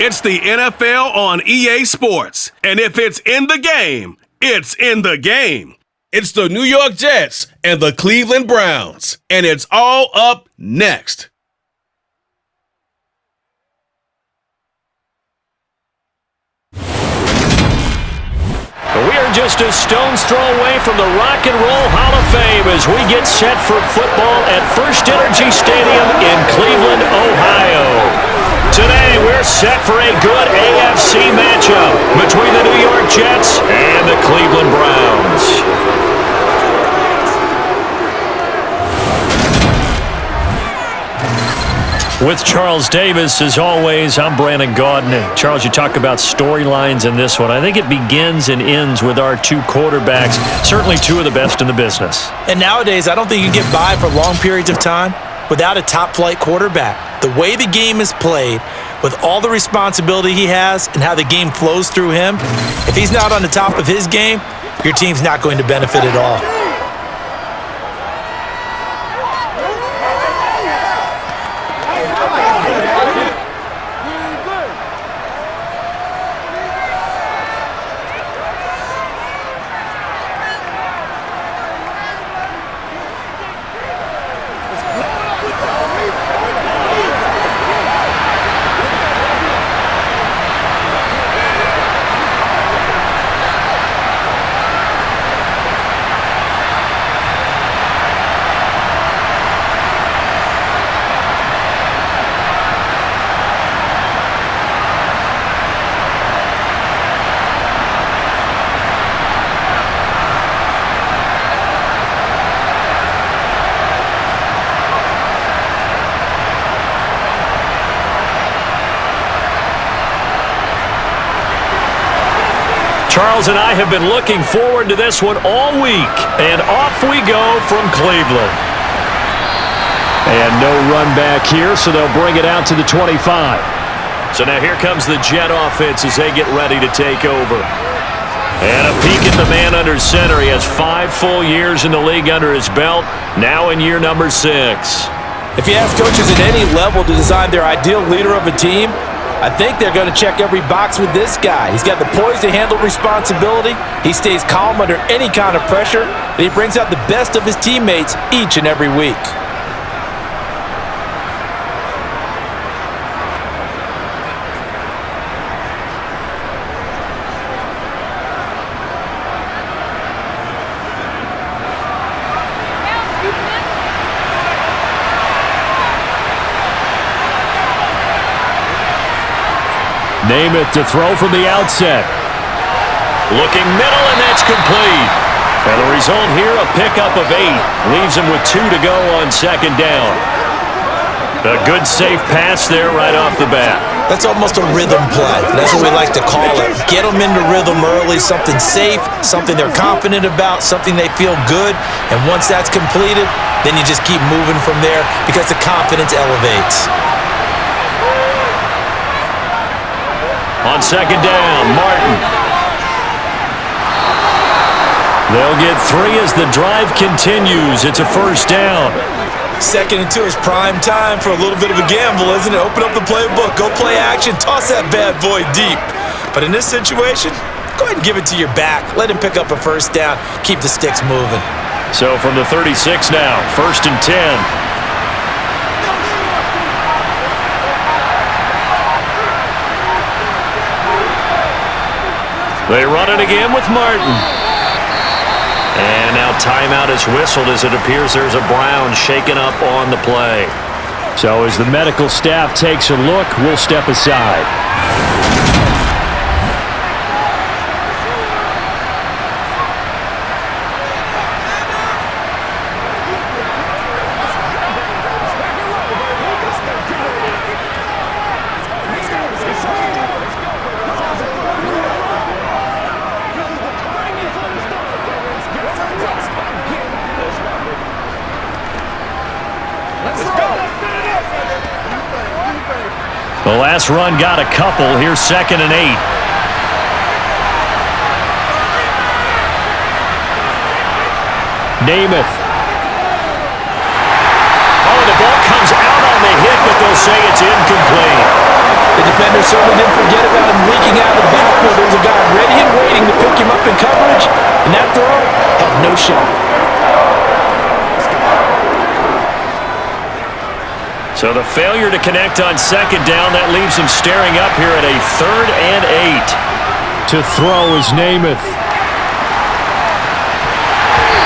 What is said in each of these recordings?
It's the NFL on EA Sports. And if it's in the game, it's in the game. It's the New York Jets and the Cleveland Browns. And it's all up next. We are just a stone's throw away from the Rock and Roll Hall of Fame as we get set for football at First Energy Stadium in Cleveland, Ohio. Today, we're set for a good AFC matchup between the New York Jets and the Cleveland Browns. With Charles Davis, as always, I'm Brandon Gaudin. Charles, you talk about storylines in this one. I think it begins and ends with our two quarterbacks, certainly two of the best in the business. And nowadays, I don't think you can get by for long periods of time without a top-flight quarterback. The way the game is played, with all the responsibility he has and how the game flows through him, if he's not on the top of his game, your team's not going to benefit at all. Charles and I have been looking forward to this one all week, and off we go from Cleveland. And no run back here, so they'll bring it out to the 25. So now here comes the Jet offense as they get ready to take over. And a peek at the man under center. He has 5 full years in the league under his belt, now in year number 6. If you ask coaches at any level to design their ideal leader of a team, I think they're going to check every box with this guy. He's got the poise to handle responsibility. He stays calm under any kind of pressure, and he brings out the best of his teammates each and every week. Namath to throw from the outset. Looking middle, and that's complete. And the result here, a pickup of 8. Leaves him with 2 to go on second down. A good, safe pass there right off the bat. That's almost a rhythm play. That's what we like to call it. Get them into rhythm early, something safe, something they're confident about, something they feel good. And once that's completed, then you just keep moving from there because the confidence elevates. On second down, Martin. They'll get 3 as the drive continues. It's a first down. 2nd and 2 is prime time for a little bit of a gamble, isn't it? Open up the playbook, go play action, toss that bad boy deep. But in this situation, go ahead and give it to your back. Let him pick up a first down. Keep the sticks moving. So from the 36 now, 1st and 10. They run it again with Martin. And now timeout is whistled as it appears there's a Brown shaken up on the play. So as the medical staff takes a look, we'll step aside. The last run got a couple. Here's 2nd and 8. Namath. Oh, the ball comes out on the hit, but they'll say it's incomplete. The defender certainly didn't forget about him leaking out of the backfield. There was a guy ready and waiting to pick him up in coverage, and that throw had no shot. So the failure to connect on second down, that leaves him staring up here at a 3rd and 8. To throw is Namath.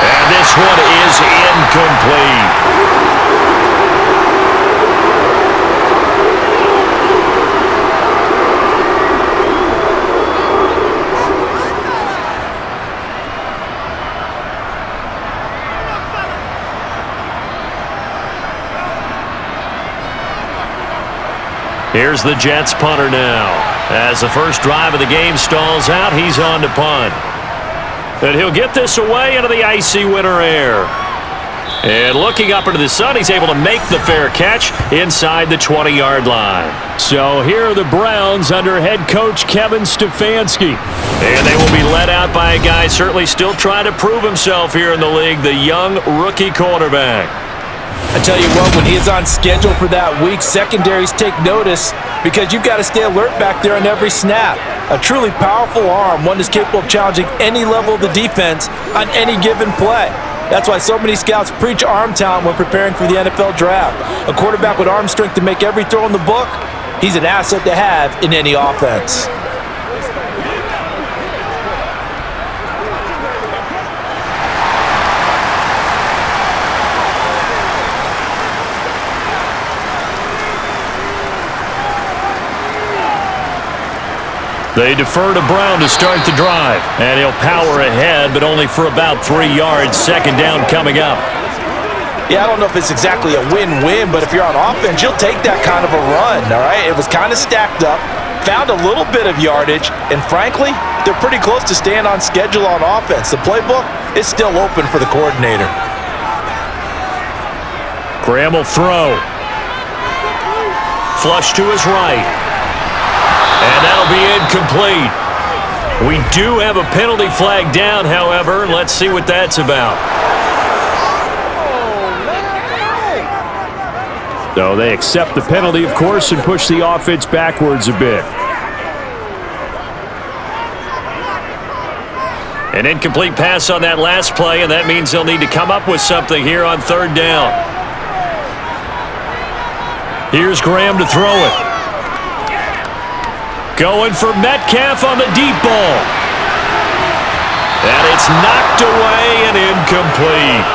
And this one is incomplete. Here's the Jets punter now. As the first drive of the game stalls out, he's on to punt. And he'll get this away into the icy winter air. And looking up into the sun, he's able to make the fair catch inside the 20-yard line. So here are the Browns under head coach Kevin Stefanski. And they will be led out by a guy certainly still trying to prove himself here in the league, the young rookie quarterback. I tell you what, when he is on schedule for that week, secondaries take notice because you've got to stay alert back there on every snap. A truly powerful arm, one that's capable of challenging any level of the defense on any given play. That's why so many scouts preach arm talent when preparing for the NFL draft. A quarterback with arm strength to make every throw in the book, he's an asset to have in any offense. They defer to Brown to start the drive. And he'll power ahead, but only for about 3 yards. Second down coming up. Yeah, I don't know if it's exactly a win-win, but if you're on offense, you'll take that kind of a run, all right? It was kind of stacked up, found a little bit of yardage, and frankly, they're pretty close to staying on schedule on offense. The playbook is still open for the coordinator. Graham will throw. Flush to his right. And that'll be incomplete. We do have a penalty flag down, however. Let's see what that's about. So they accept the penalty, of course, and push the offense backwards a bit. An incomplete pass on that last play, and that means they'll need to come up with something here on 3rd down. Here's Graham to throw it. Going for Metcalf on the deep ball. And it's knocked away and incomplete.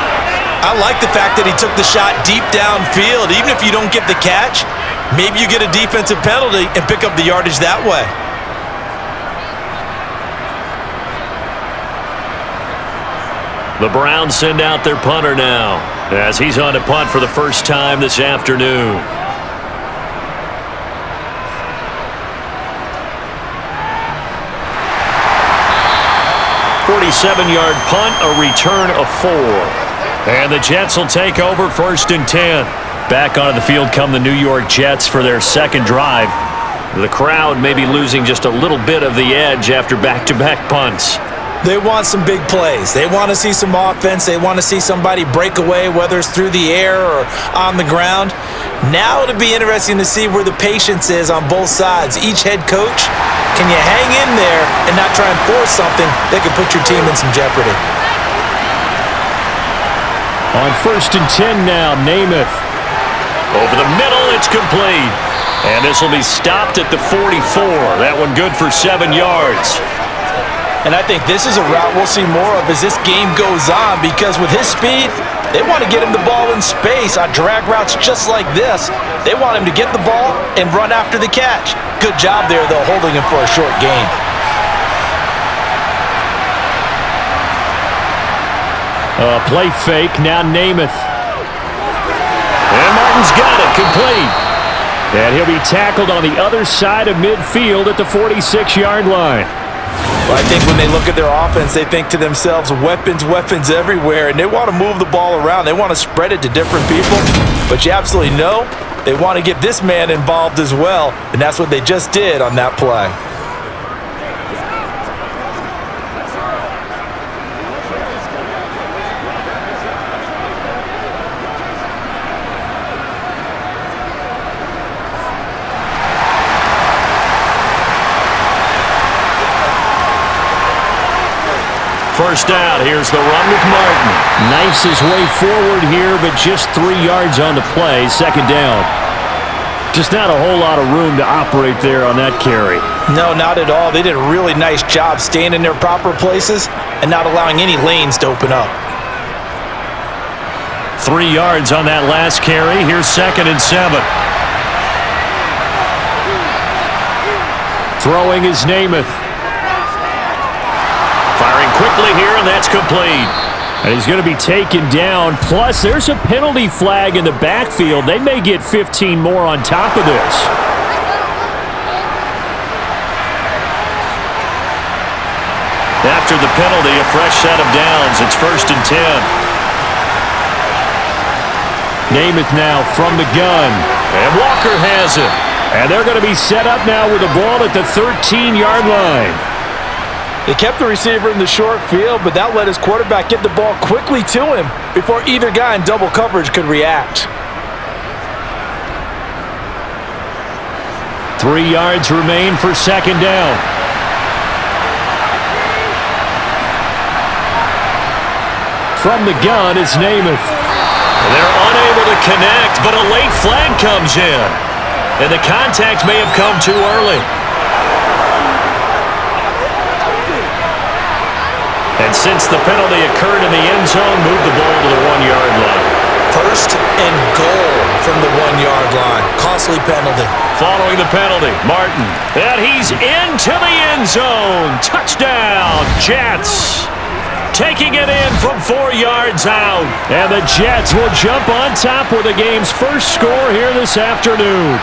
I like the fact that he took the shot deep downfield. Even if you don't get the catch, maybe you get a defensive penalty and pick up the yardage that way. The Browns send out their punter now as he's on to punt for the first time this afternoon. 47-yard punt, a return of 4. And the Jets will take over 1st and 10. Back onto the field come the New York Jets for their second drive. The crowd may be losing just a little bit of the edge after back-to-back punts. They want some big plays. They want to see some offense. They want to see somebody break away, whether it's through the air or on the ground. Now it'll be interesting to see where the patience is on both sides. Each head coach, can you hang in there and not try and force something that could put your team in some jeopardy? On 1st and 10 now, Namath. Over the middle, it's complete. And this will be stopped at the 44. That one good for 7 yards. And I think this is a route we'll see more of as this game goes on, because with his speed, they want to get him the ball in space on drag routes just like this. They want him to get the ball and run after the catch. Good job there, though, holding him for a short gain. Play fake, now Namath. And Martin's got it, complete. And he'll be tackled on the other side of midfield at the 46-yard line. Well, I think when they look at their offense, they think to themselves, weapons, weapons everywhere, and they want to move the ball around. They want to spread it to different people, but you absolutely know they want to get this man involved as well, and that's what they just did on that play. first down. Here's the run with Martin. Knifes his way forward here, but just 3 yards on the play. Second down. Just not a whole lot of room to operate there on that carry. No, not at all. They did a really nice job staying in their proper places and not allowing any lanes to open up. 3 yards on that last carry. Here's 2nd and 7. Throwing is Namath. Firing quickly here, and that's complete. And he's going to be taken down. Plus, there's a penalty flag in the backfield. They may get 15 more on top of this. After the penalty, a fresh set of downs. It's 1st and 10. Namath now from the gun. And Walker has it. And they're going to be set up now with the ball at the 13-yard line. They kept the receiver in the short field, but that let his quarterback get the ball quickly to him before either guy in double coverage could react. 3 yards remain for 2nd down. From the gun is Namath. They're unable to connect, but a late flag comes in. And the contact may have come too early. And since the penalty occurred in the end zone, move the ball to the 1-yard line. 1st and goal from the 1-yard line. Costly penalty. Following the penalty, Martin. And he's into the end zone. Touchdown, Jets. Taking it in from 4 yards out. And the Jets will jump on top with the game's first score here this afternoon.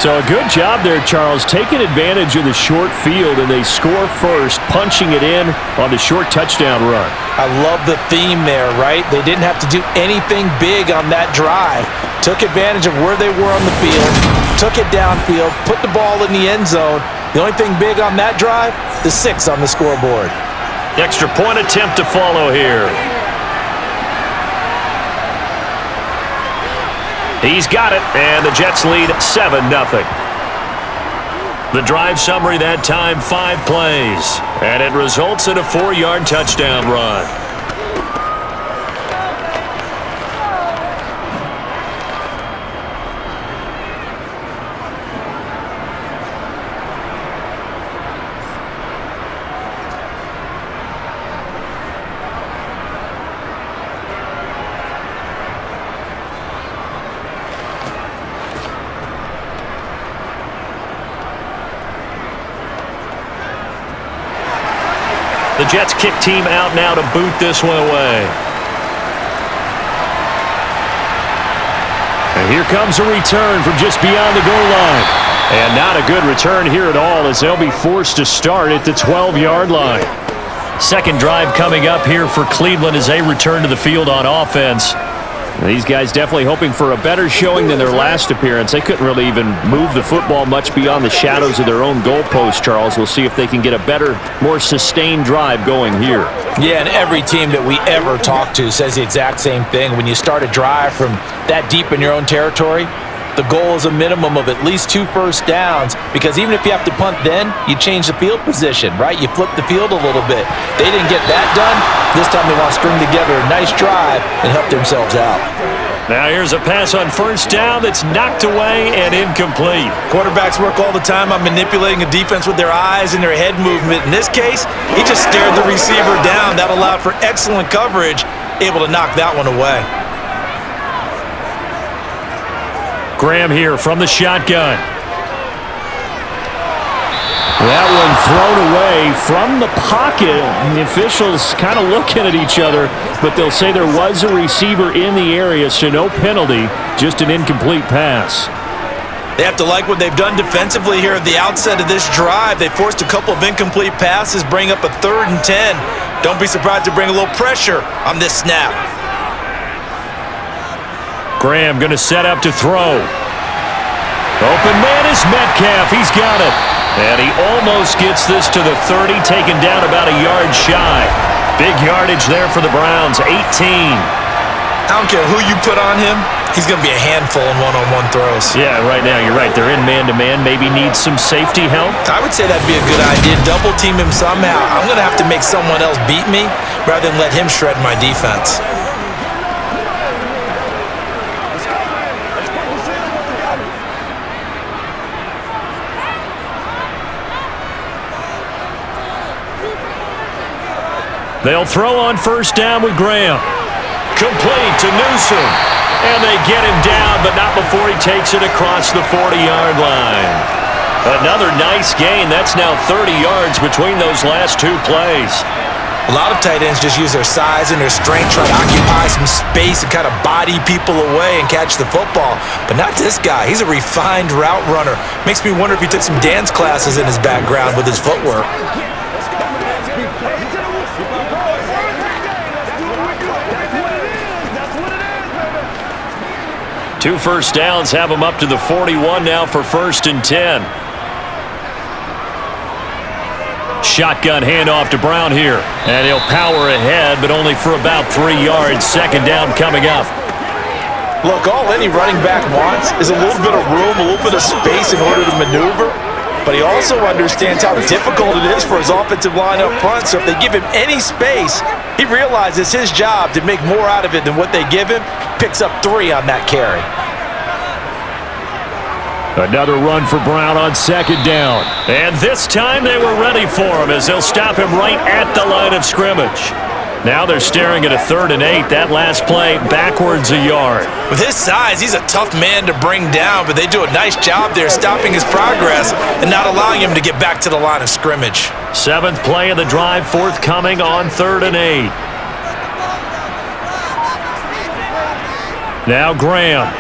So a good job there, Charles, taking advantage of the short field, and they score first, punching it in on the short touchdown run. I love the theme there, right? They didn't have to do anything big on that drive. Took advantage of where they were on the field, took it downfield, put the ball in the end zone. The only thing big on that drive, the 6 on the scoreboard. Extra point attempt to follow here. He's got it, and the Jets lead 7-0. The drive summary that time, 5 plays, and it results in a 4-yard touchdown run. The Jets kick team out now to boot this one away. And here comes a return from just beyond the goal line. And not a good return here at all, as they'll be forced to start at the 12-yard line. Second drive coming up here for Cleveland as they return to the field on offense. These guys definitely hoping for a better showing than their last appearance. They couldn't really even move the football much beyond the shadows of their own goalpost, Charles. We'll see if they can get a better, more sustained drive going here. Yeah, and every team that we ever talk to says the exact same thing. When you start a drive from that deep in your own territory, the goal is a minimum of at least 2 first downs, because even if you have to punt then, you change the field position, right? You flip the field a little bit. They didn't get that done. This time they want to string together a nice drive and help themselves out. Now here's a pass on first down that's knocked away and incomplete. Quarterbacks work all the time on manipulating a defense with their eyes and their head movement. In this case, he just stared the receiver down. That allowed for excellent coverage, able to knock that one away. Graham here from the shotgun. That one thrown away from the pocket. The officials kind of looking at each other, but they'll say there was a receiver in the area, so no penalty, just an incomplete pass. They have to like what they've done defensively here at the outset of this drive. They forced a couple of incomplete passes, bring up a 3rd and 10. Don't be surprised to bring a little pressure on this snap. Graham going to set up to throw. Open man is Metcalf. He's got it. And he almost gets this to the 30, taken down about a yard shy. Big yardage there for the Browns, 18. I don't care who you put on him, he's going to be a handful in one-on-one throws. Yeah, right now you're right. They're in man-to-man. Maybe needs some safety help. I would say that'd be a good idea. Double team him somehow. I'm going to have to make someone else beat me rather than let him shred my defense. They'll throw on first down with Graham. Complete to Newsom. And they get him down, but not before he takes it across the 40-yard line. Another nice gain. That's now 30 yards between those last two plays. A lot of tight ends just use their size and their strength, try to occupy some space and kind of body people away and catch the football. But not this guy. He's a refined route runner. Makes me wonder if he took some dance classes in his background with his footwork. Two first downs have him up to the 41 now for 1st and 10. Shotgun handoff to Brown here. And he'll power ahead, but only for about 3 yards. 2nd down coming up. Look, all any running back wants is a little bit of room, a little bit of space in order to maneuver. But he also understands how difficult it is for his offensive line up front. So if they give him any space, he realizes his job to make more out of it than what they give him. Picks up 3 on that carry. Another run for Brown on 2nd down. And this time they were ready for him as they'll stop him right at the line of scrimmage. Now they're staring at a 3rd and 8. That last play backwards a yard. With his size, he's a tough man to bring down, but they do a nice job there stopping his progress and not allowing him to get back to the line of scrimmage. 7th play of the drive forthcoming on 3rd and 8. Now Graham.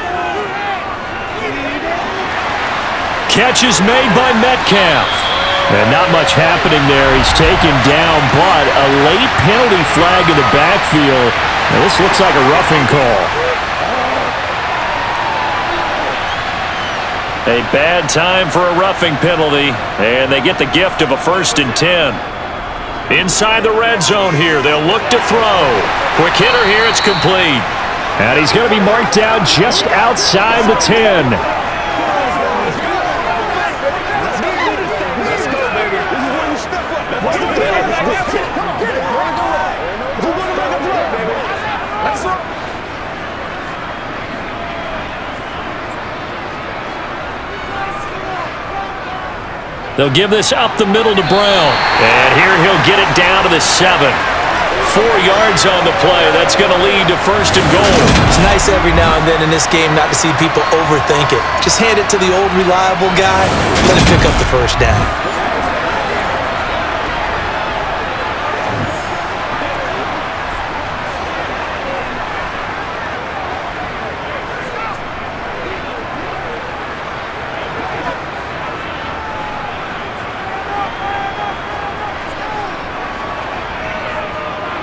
Catch is made by Metcalf. And not much happening there. He's taken down, but a late penalty flag in the backfield. Now this looks like a roughing call. A bad time for a roughing penalty, and they get the gift of a 1st and 10. Inside the red zone here, they'll look to throw. Quick hitter here, it's complete. And he's going to be marked down just outside the 10. They'll give this up the middle to Brown. And here he'll get it down to the 7. 4 yards on the play. That's going to lead to 1st and goal. It's nice every now and then in this game not to see people overthink it. Just hand it to the old reliable guy. Let him pick up the 1st down.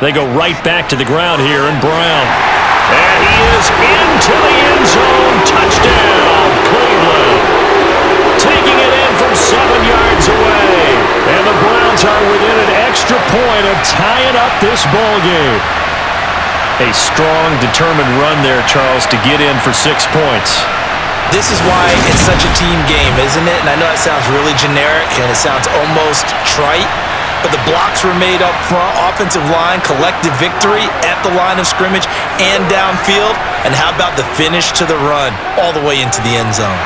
They go right back to the ground here, and Brown. And he is into the end zone. Touchdown, Cleveland. Taking it in from 7 yards away. And the Browns are within an extra point of tying up this ball game. A strong, determined run there, Charles, to get in for 6 points. This is why it's such a team game, isn't it? And I know it sounds really generic and it sounds almost trite. But the blocks were made up front, offensive line, collective victory at the line of scrimmage and downfield. And how about the finish to the run all the way into the end zone?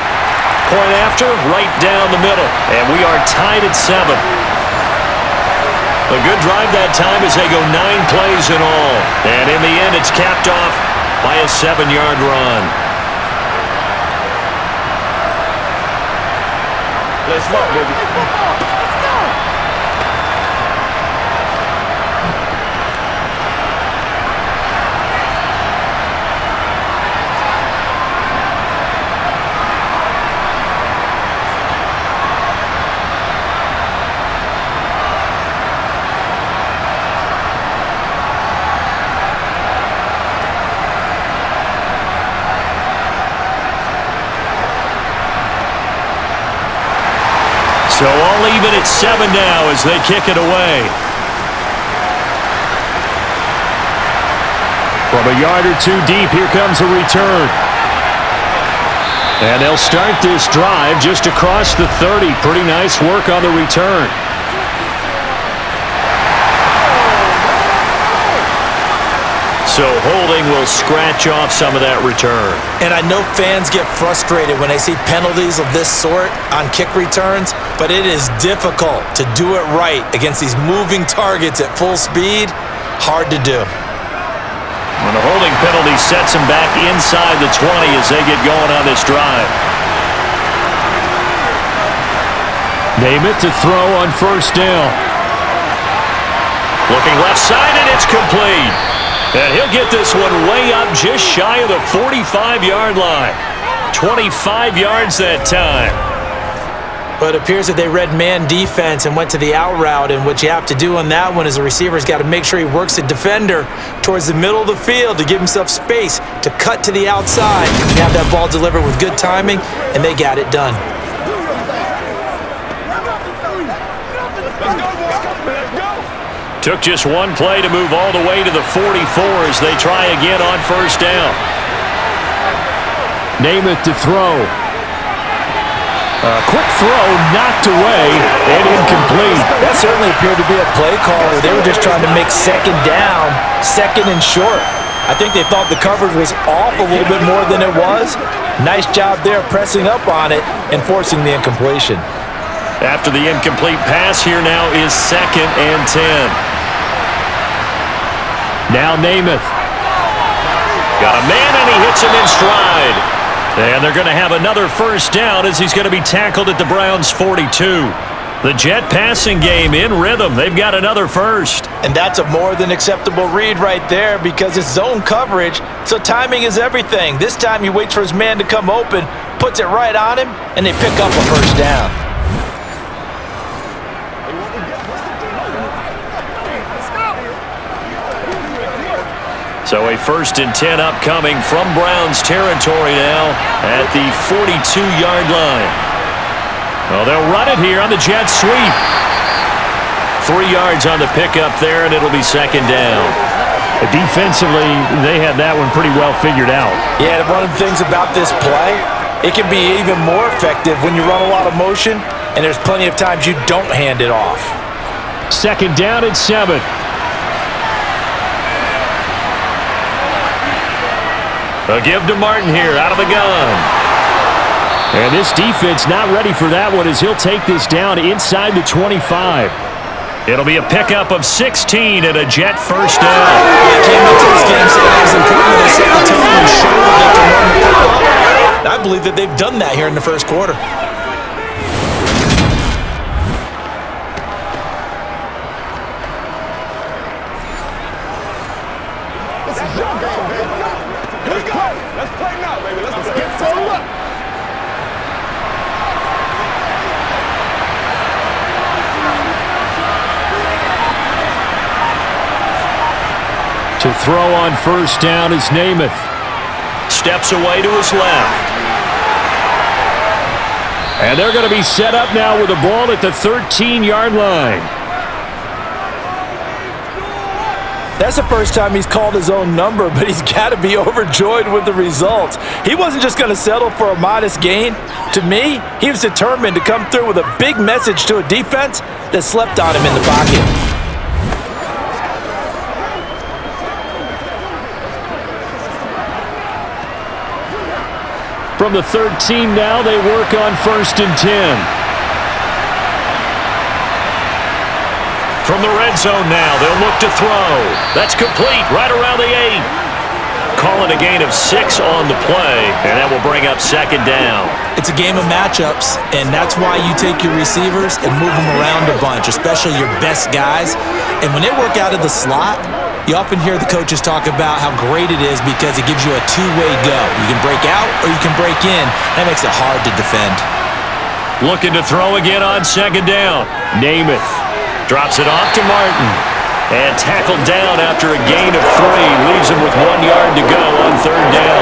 Point after, right down the middle. And we are tied at 7. A good drive that time as they go 9 plays in all. And in the end, it's capped off by a 7-yard run. Let's go, baby. So all even at 7 now as they kick it away. From From a yard or two deep, here comes a return. And they'll start this drive just across the 30. Pretty nice work on the return. So holding will scratch off some of that return. And I know fans get frustrated when they see penalties of this sort on kick returns, but it is difficult to do it right against these moving targets at full speed. Hard to do. When the holding penalty sets him back inside the 20 as they get going on this drive. Namath to throw on first down. Looking left side, and it's complete. And he'll get this one way up just shy of the 45-yard line. 25 yards that time. But it appears that they read man defense and went to the out route, and what you have to do on that one is the receiver's got to make sure he works the defender towards the middle of the field to give himself space to cut to the outside and have that ball delivered with good timing, and they got it done. Took just one play to move all the way to the 44 as they try again on first down. Namath to throw. A quick throw knocked away and incomplete. That certainly appeared to be a play call where they were just trying to make second down, second and short. I think they thought the coverage was off a little bit more than it was. Nice job there pressing up on it and forcing the incompletion. After the incomplete pass, here now is 2nd and 10. Now Namath. Got a man, and he hits him in stride. And they're going to have another first down as he's going to be tackled at the Browns' 42. The Jet passing game in rhythm. They've got another first. And that's a more than acceptable read right there because it's zone coverage, so timing is everything. This time he waits for his man to come open, puts it right on him, and they pick up a first down. So a 1st and 10 upcoming from Browns territory now at the 42-yard line. Well, they'll run it here on the jet sweep. 3 yards on the pickup there, and it'll be 2nd down. Defensively, they had that one pretty well figured out. Yeah, one of the things about this play, it can be even more effective when you run a lot of motion, and there's plenty of times you don't hand it off. 2nd down and 7. A give to Martin here out of the gun. And this defense not ready for that one as he'll take this down inside the 25. It'll be a pickup of 16 and a Jet first down. They came into this game saying it was important to set the tone and show that they can run the football. I believe that they've done that here in the first quarter. To throw on first down is Namath. Steps away to his left. And they're going to be set up now with the ball at the 13-yard line. That's the first time he's called his own number, but he's got to be overjoyed with the results. He wasn't just going to settle for a modest gain. To me, he was determined to come through with a big message to a defense that slept on him in the pocket. From the 13 now, they work on 1st and 10. From the red zone now, they'll look to throw. That's complete right around the 8. Calling a gain of 6 on the play, and that will bring up 2nd down. It's a game of matchups, and that's why you take your receivers and move them around a bunch, especially your best guys. And when they work out of the slot, you often hear the coaches talk about how great it is because it gives you a two-way go. You can break out or you can break in. That makes it hard to defend. Looking to throw again on 2nd down. Namath drops it off to Martin. And tackled down after a gain of 3. Leaves him with 1 yard to go on 3rd down.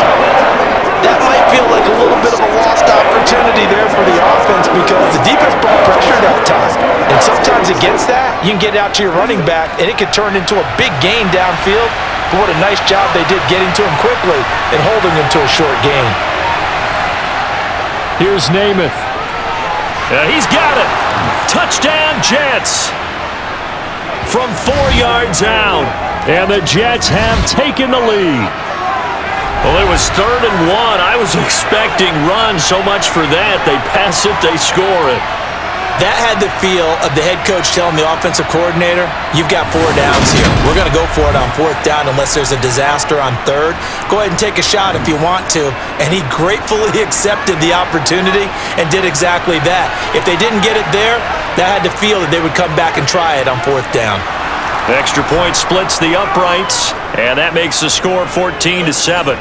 That might feel like a little bit of a lost opportunity there for the offense because the defense brought pressure that time. And sometimes against that, you can get out to your running back, and it can turn into a big gain downfield. but what a nice job they did getting to him quickly and holding him to a short gain. Here's Namath. He's got it. Touchdown, Jets. From 4 yards out. And the Jets have taken the lead. Well, it was 3rd and 1. I was expecting run, so much for that. They pass it, they score it. That had the feel of the head coach telling the offensive coordinator, you've got 4 downs here. We're going to go for it on 4th down unless there's a disaster on 3rd. Go ahead and take a shot if you want to. And he gratefully accepted the opportunity and did exactly that. If they didn't get it there, that had the feel that they would come back and try it on 4th down. Extra point splits the uprights, and that makes the score 14-7.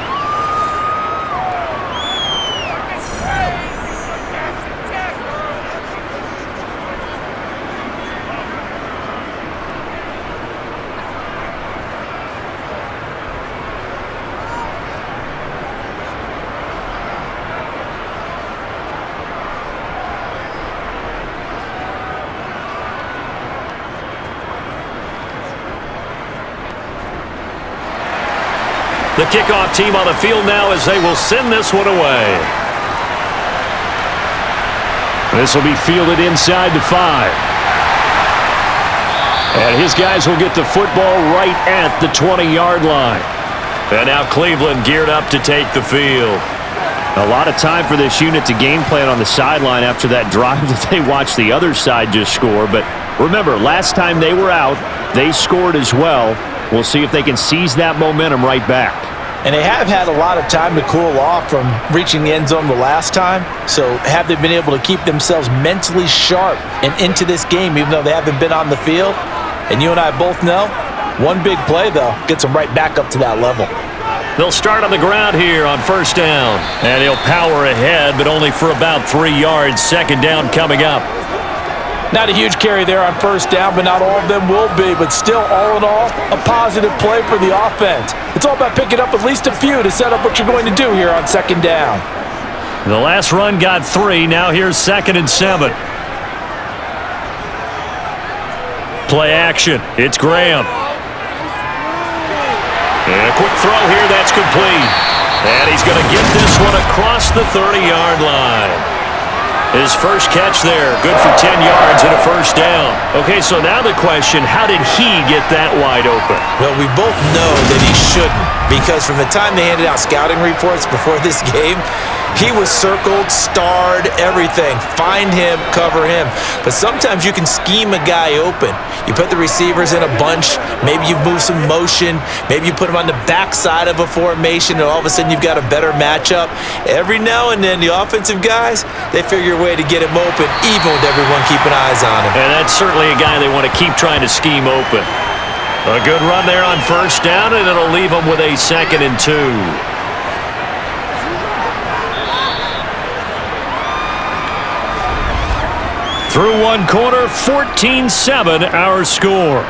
The kickoff team on the field now as they will send this one away. This will be fielded inside the 5. And his guys will get the football right at the 20-yard line. And now Cleveland geared up to take the field. A lot of time for this unit to game plan on the sideline after that drive that they watched the other side just score. But remember, last time they were out, they scored as well. We'll see if they can seize that momentum right back. And they have had a lot of time to cool off from reaching the end zone the last time. So have they been able to keep themselves mentally sharp and into this game even though they haven't been on the field? And you and I both know, one big play, though, gets them right back up to that level. They'll start on the ground here on 1st down. And he'll power ahead, but only for about 3 yards. 2nd down coming up. Not a huge carry there on 1st down, but not all of them will be. But still, all in all, a positive play for the offense. It's all about picking up at least a few to set up what you're going to do here on 2nd down. The last run got 3. Now here's 2nd and 7. Play action. It's Graham. And a quick throw here. That's complete. And he's going to get this one across the 30-yard line. His first catch there, good for 10 yards and a 1st down. Okay, so now the question, how did he get that wide open? Well, we both know that he shouldn't, because from the time they handed out scouting reports before this game, he was circled, starred, everything. Find him, cover him. But sometimes you can scheme a guy open. You put the receivers in a bunch. Maybe you move some motion. Maybe you put him on the backside of a formation, and all of a sudden you've got a better matchup. Every now and then, the offensive guys, they figure a way to get him open, even with everyone keeping eyes on him. And that's certainly a guy they want to keep trying to scheme open. A good run there on 1st down, and it'll leave them with a 2nd and 2. Through one quarter, 14-7 our score.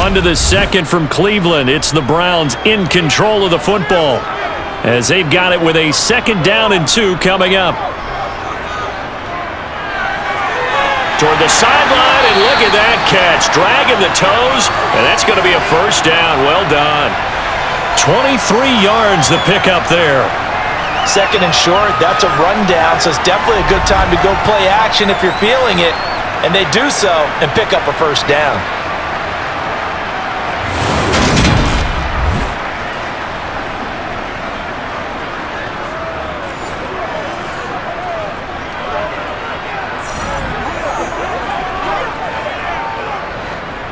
On to the 2nd from Cleveland. It's the Browns in control of the football as they've got it with a 2nd down and 2 coming up. Toward the sideline, and look at that catch. Dragging the toes, and that's going to be a 1st down. Well done. 23 yards the pickup there. 2nd and short, that's a rundown, so it's definitely a good time to go play action if you're feeling it. And they do so and pick up a 1st down.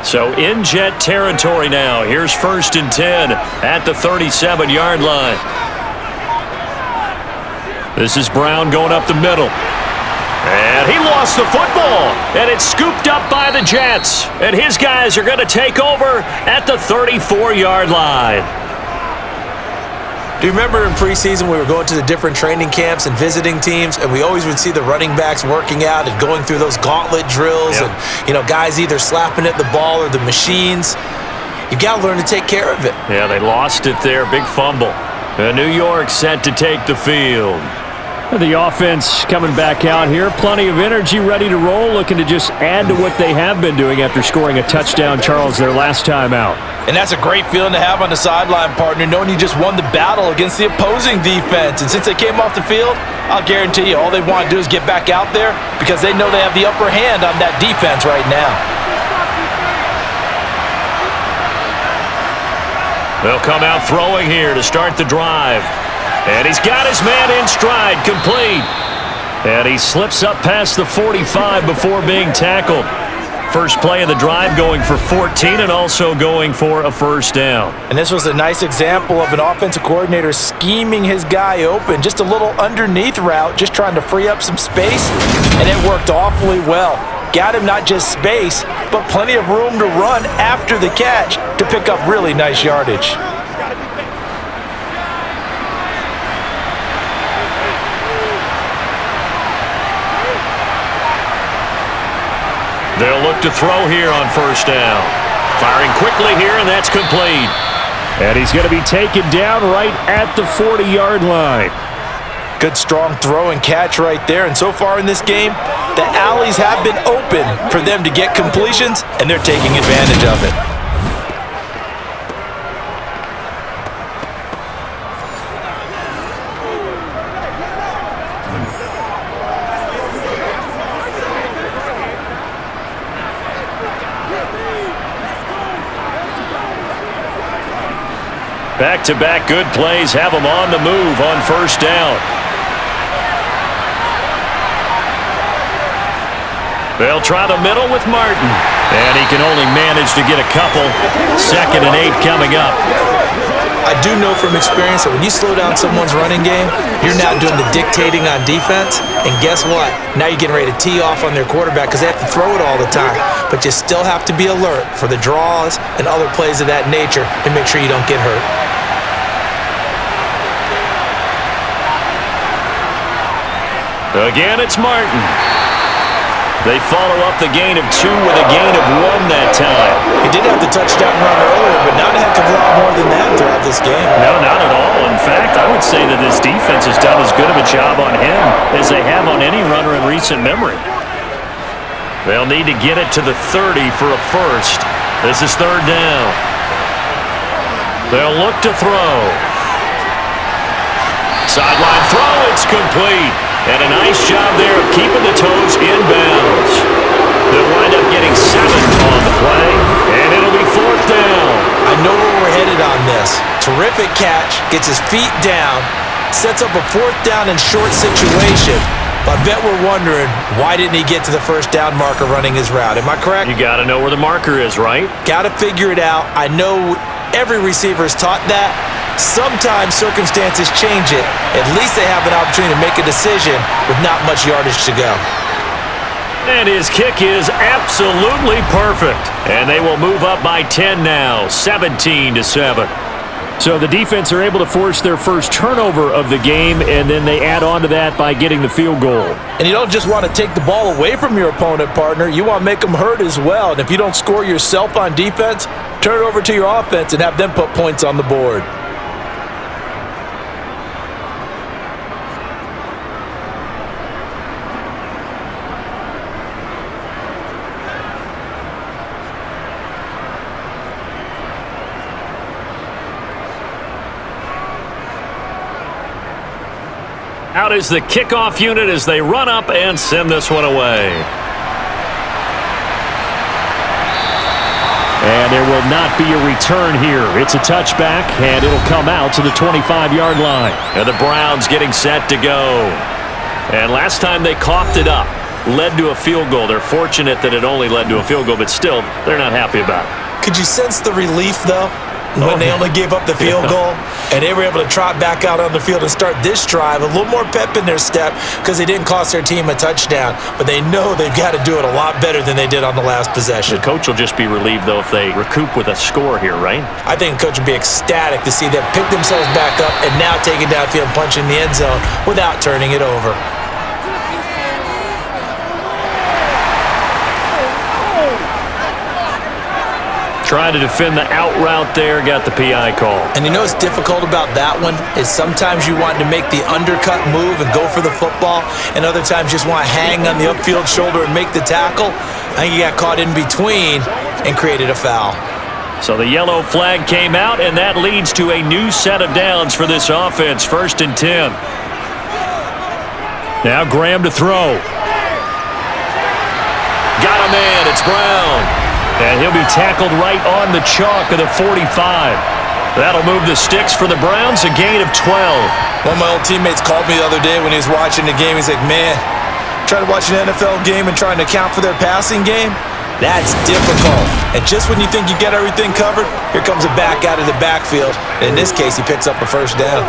So in Jet territory now. Here's 1st and 10 at the 37-yard line. This is Brown going up the middle. And he lost the football. And it's scooped up by the Jets. And his guys are going to take over at the 34-yard line. Do you remember in preseason we were going to the different training camps and visiting teams, and we always would see the running backs working out and going through those gauntlet drills, Yep. and, you know, guys either slapping at the ball or the machines. You've got to learn to take care of it. Yeah, they lost it there. Big fumble. New York set to take the field. The offense coming back out here. Plenty of energy, ready to roll, looking to just add to what they have been doing after scoring a touchdown, Charles, their last time out. And that's a great feeling to have on the sideline, partner, knowing you just won the battle against the opposing defense. And since they came off the field, I'll guarantee you all they want to do is get back out there because they know they have the upper hand on that defense right now. They'll come out throwing here to start the drive. And he's got his man in stride, complete. And he slips up past the 45 before being tackled. First play of the drive going for 14 and also going for a first down. And this was a nice example of an offensive coordinator scheming his guy open. Just a little underneath route, just trying to free up some space. And it worked awfully well. Got him not just space, but plenty of room to run after the catch to pick up really nice yardage. They'll look to throw here on first down. Firing quickly here, and that's complete. And he's going to be taken down right at the 40-yard line. Good, strong throw and catch right there. And so far in this game, the alleys have been open for them to get completions, and they're taking advantage of it. Back-to-back good plays have them on the move on first down. They'll try the middle with Martin. And he can only manage to get a couple. 2nd and 8 coming up. I do know from experience that when you slow down someone's running game, you're now doing the dictating on defense. And guess what? Now you're getting ready to tee off on their quarterback because they have to throw it all the time. But you still have to be alert for the draws and other plays of that nature and make sure you don't get hurt. Again, it's Martin. They follow up the gain of 2 with a gain of 1 that time. He did have the touchdown run earlier, but not a heck of a lot more than that throughout this game. No, not at all. In fact, I would say that this defense has done as good of a job on him as they have on any runner in recent memory. They'll need to get it to the 30 for a first. This is 3rd down. They'll look to throw. Sideline throw, it's complete. And a nice job there of keeping the toes in bounds. They'll wind up getting 7 on the play, and it'll be 4th down. I know where we're headed on this. Terrific catch, gets his feet down, sets up a 4th down and short situation. But I bet we're wondering, why didn't he get to the first down marker running his route? Am I correct? You got to know where the marker is, right? Got to figure it out. I know every receiver is taught that. Sometimes circumstances change it. At least they have an opportunity to make a decision with not much yardage to go. And his kick is absolutely perfect. And they will move up by 10 now, 17-7. So the defense are able to force their first turnover of the game, and then they add on to that by getting the field goal. And you don't just want to take the ball away from your opponent, partner. You want to make them hurt as well. And if you don't score yourself on defense, turn it over to your offense and have them put points on the board. Out is the kickoff unit as they run up and send this one away. And there will not be a return here. It's a touchback, and it'll come out to the 25-yard line. And the Browns getting set to go. And last time they coughed it up, led to a field goal. They're fortunate that it only led to a field goal, but still, they're not happy about it. Could you sense the relief, though? When they only gave up the field goal, and they were able to trot back out on the field and start this drive, a little more pep in their step because they didn't cost their team a touchdown, but they know they've got to do it a lot better than they did on the last possession. The coach will just be relieved, though, if they recoup with a score here, right? I think the coach would be ecstatic to see them pick themselves back up and now take it downfield and punch in the end zone without turning it over. trying to defend the out route there, got the PI call. And you know what's difficult about that one is sometimes you want to make the undercut move and go for the football, and other times just want to hang on the upfield shoulder and make the tackle. I think he got caught in between and created a foul. So the yellow flag came out, and that leads to a new set of downs for this offense, 1st and 10. Now Graham to throw. Got a man, it's Brown. And he'll be tackled right on the chalk of the 45. That'll move the sticks for the Browns, a gain of 12. One of my old teammates called me the other day when he was watching the game. He's like, man, trying to watch an NFL game and trying to account for their passing game? That's difficult. And just when you think you get everything covered, here comes a back out of the backfield. And in this case, he picks up a first down.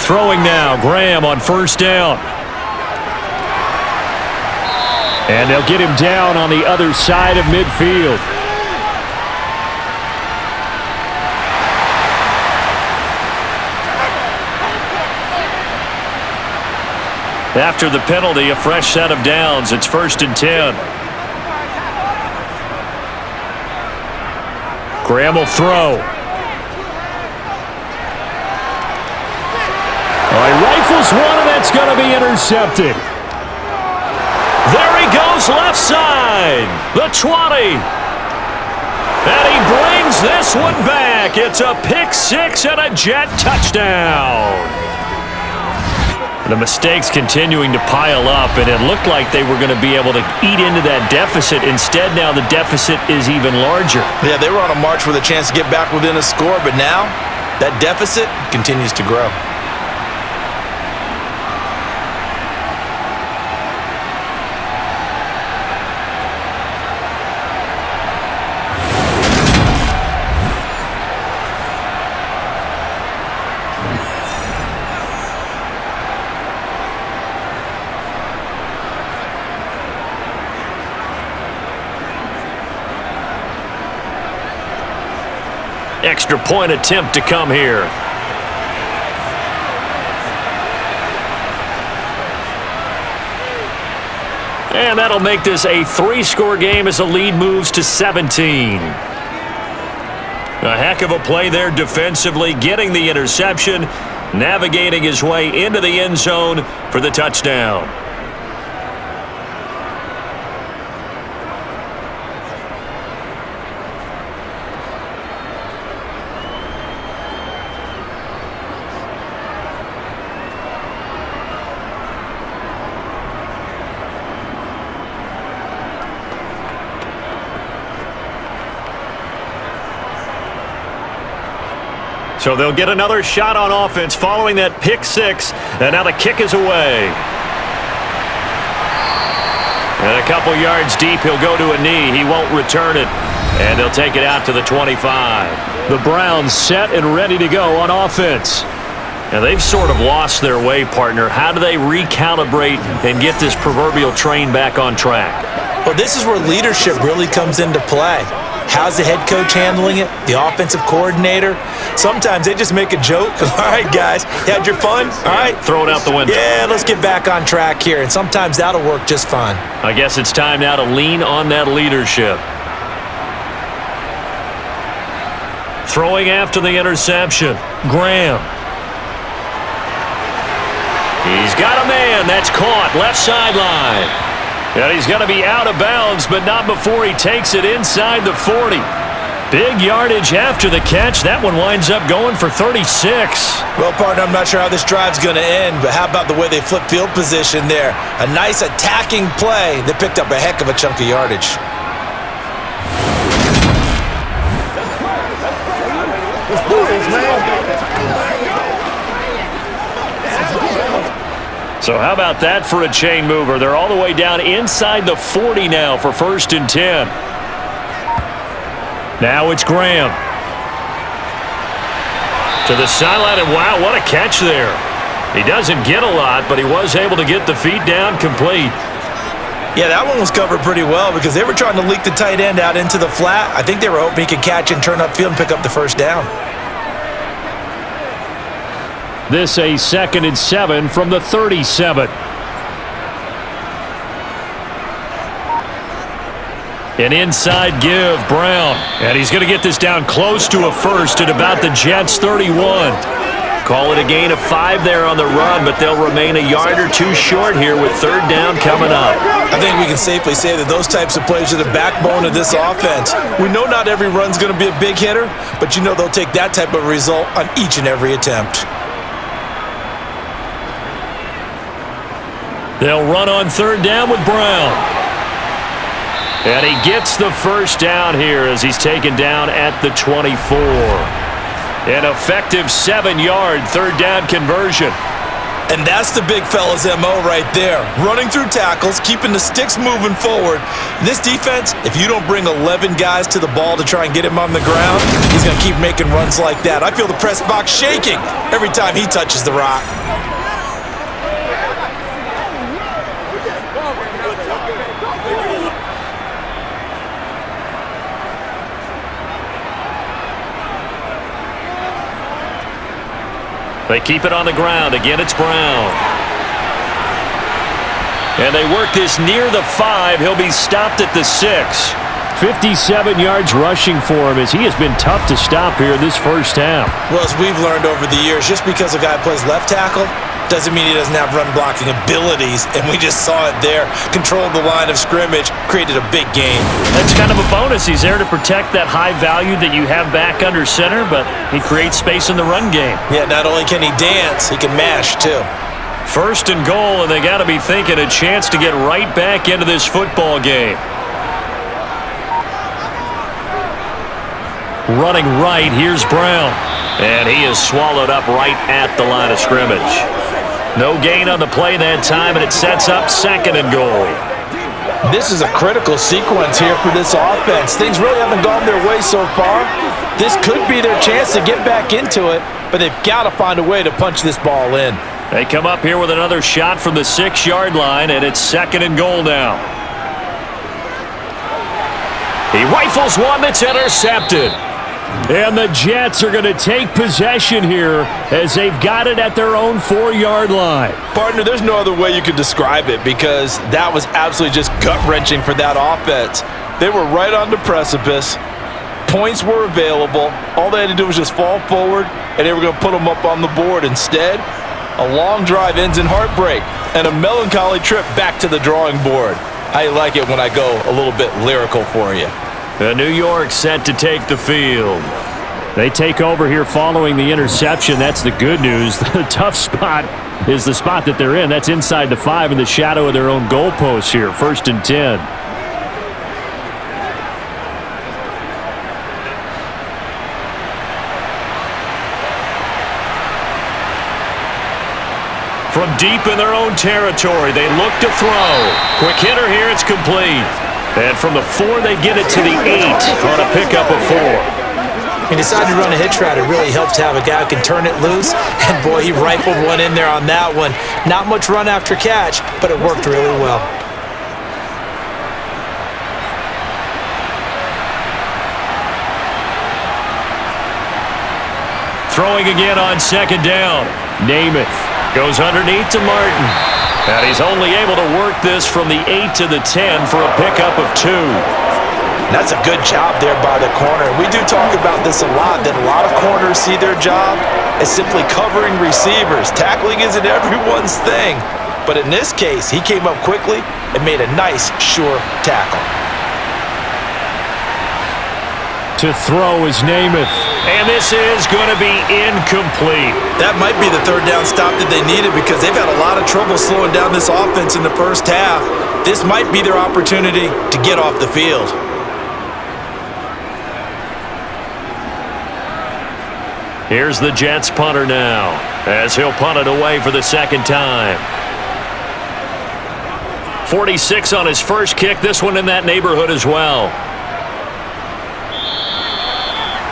Throwing now, Graham on 1st down. And they'll get him down on the other side of midfield. After the penalty, a fresh set of downs. It's 1st and 10. Graham will throw. He rifles one, and that's going to be intercepted. There he goes, left side. The 20. And he brings this one back. It's a pick six and a Jet touchdown. The mistakes continuing to pile up, and it looked like they were going to be able to eat into that deficit. Instead, now the deficit is even larger. Yeah, they were on a march with a chance to get back within a score, but now that deficit continues to grow. Extra point attempt to come here. And that'll make this a 3-score game as the lead moves to 17. A heck of a play there defensively, getting the interception, navigating his way into the end zone for the touchdown. So they'll get another shot on offense following that pick six. And now the kick is away. And a couple yards deep, he'll go to a knee. He won't return it. And they'll take it out to the 25. The Browns set and ready to go on offense. And they've sort of lost their way, partner. How do they recalibrate and get this proverbial train back on track? Well, this is where leadership really comes into play. How's the head coach handling it? The offensive coordinator? Sometimes they just make a joke. All right, guys, you had your fun? All right. Throw it out the window. Yeah, let's get back on track here. And sometimes that'll work just fine. I guess it's time now to lean on that leadership. Throwing after the interception. Graham. He's got a man. That's caught. Left sideline. And he's going to be out of bounds, but not before he takes it inside the 40. Big yardage after the catch. That one winds up going for 36. Well, partner, I'm not sure how this drive's going to end, but how about the way they flip field position there? A nice attacking play that picked up a heck of a chunk of yardage. Let's do this, man. So how about that for a chain mover? They're all the way down inside the 40 now for 1st and 10. Now it's Graham. To the sideline, and wow, what a catch there. He doesn't get a lot, but he was able to get the feet down complete. Yeah, that one was covered pretty well because they were trying to leak the tight end out into the flat. I think they were hoping he could catch and turn upfield and pick up the first down. This a 2nd and 7 from the 37. An inside give, Brown. And he's going to get this down close to a first at about the Jets' 31. Call it a gain of 5 there on the run, but they'll remain a yard or two short here with 3rd down coming up. I think we can safely say that those types of plays are the backbone of this offense. We know not every run's going to be a big hitter, but you know they'll take that type of result on each and every attempt. They'll run on 3rd down with Brown. And he gets the first down here as he's taken down at the 24. An effective 7-yard 3rd down conversion. And that's the big fella's MO right there. Running through tackles, keeping the sticks moving forward. This defense, if you don't bring 11 guys to the ball to try and get him on the ground, he's going to keep making runs like that. I feel the press box shaking every time he touches the rock. They keep it on the ground. Again, it's Brown. And they work this near the 5. He'll be stopped at the 6. 57 yards rushing for him as he has been tough to stop here this first half. Well, as we've learned over the years, just because a guy plays left tackle doesn't mean he doesn't have run-blocking abilities, and we just saw it there. Controlled the line of scrimmage, created a big gain. That's kind of a bonus. He's there to protect that high value that you have back under center, but he creates space in the run game. Yeah, not only can he dance, he can mash, too. 1st and goal, and they got to be thinking a chance to get right back into this football game. Running right, here's Brown. And he is swallowed up right at the line of scrimmage. No gain on the play that time, and it sets up 2nd and goal. This is a critical sequence here for this offense. Things really haven't gone their way so far. This could be their chance to get back into it, but they've got to find a way to punch this ball in. They come up here with another shot from the 6-yard line, and it's 2nd and goal now. He rifles one that's intercepted. And the Jets are going to take possession here as they've got it at their own 4-yard line. Partner, there's no other way you could describe it because that was absolutely just gut-wrenching for that offense. They were right on the precipice. Points were available. All they had to do was just fall forward, and they were going to put them up on the board. Instead, a long drive ends in heartbreak and a melancholy trip back to the drawing board. I like it when I go a little bit lyrical for you. New York set to take the field. They take over here following the interception. That's the good news. The tough spot is the spot that they're in. That's inside the 5 in the shadow of their own goalpost here. 1st and 10. From deep in their own territory, they look to throw. Quick hitter here, it's complete. And from the 4, they get it to the 8 on a pickup of 4. He decided to run a hitch route. It really helps to have a guy who can turn it loose. And, boy, he rifled one in there on that one. Not much run after catch, but it worked really well. Throwing again on 2nd down. Namath goes underneath to Martin. And he's only able to work this from the 8 to the 10 for a pickup of 2. That's a good job there by the corner. We do talk about this a lot, that a lot of corners see their job as simply covering receivers. Tackling isn't everyone's thing. But in this case, he came up quickly and made a nice, sure tackle. To throw is Namath. And this is going to be incomplete. That might be the 3rd down stop that they needed because they've had a lot of trouble slowing down this offense in the first half. This might be their opportunity to get off the field. Here's the Jets punter now as he'll punt it away for the 2nd time. 46 on his first kick. This one in that neighborhood as well.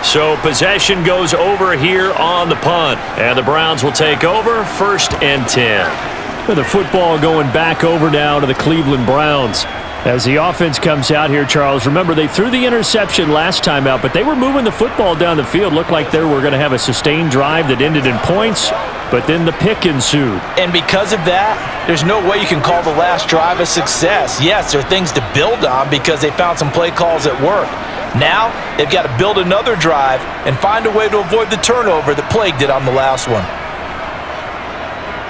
So possession goes over here on the punt. And the Browns will take over 1st and 10. With the football going back over now to the Cleveland Browns. As the offense comes out here, Charles, remember they threw the interception last time out, but they were moving the football down the field. Looked like they were going to have a sustained drive that ended in points. but then the pick ensued. And because of that, there's no way you can call the last drive a success. Yes, there are things to build on because they found some play calls at work. Now, they've got to build another drive and find a way to avoid the turnover that plagued it on the last one.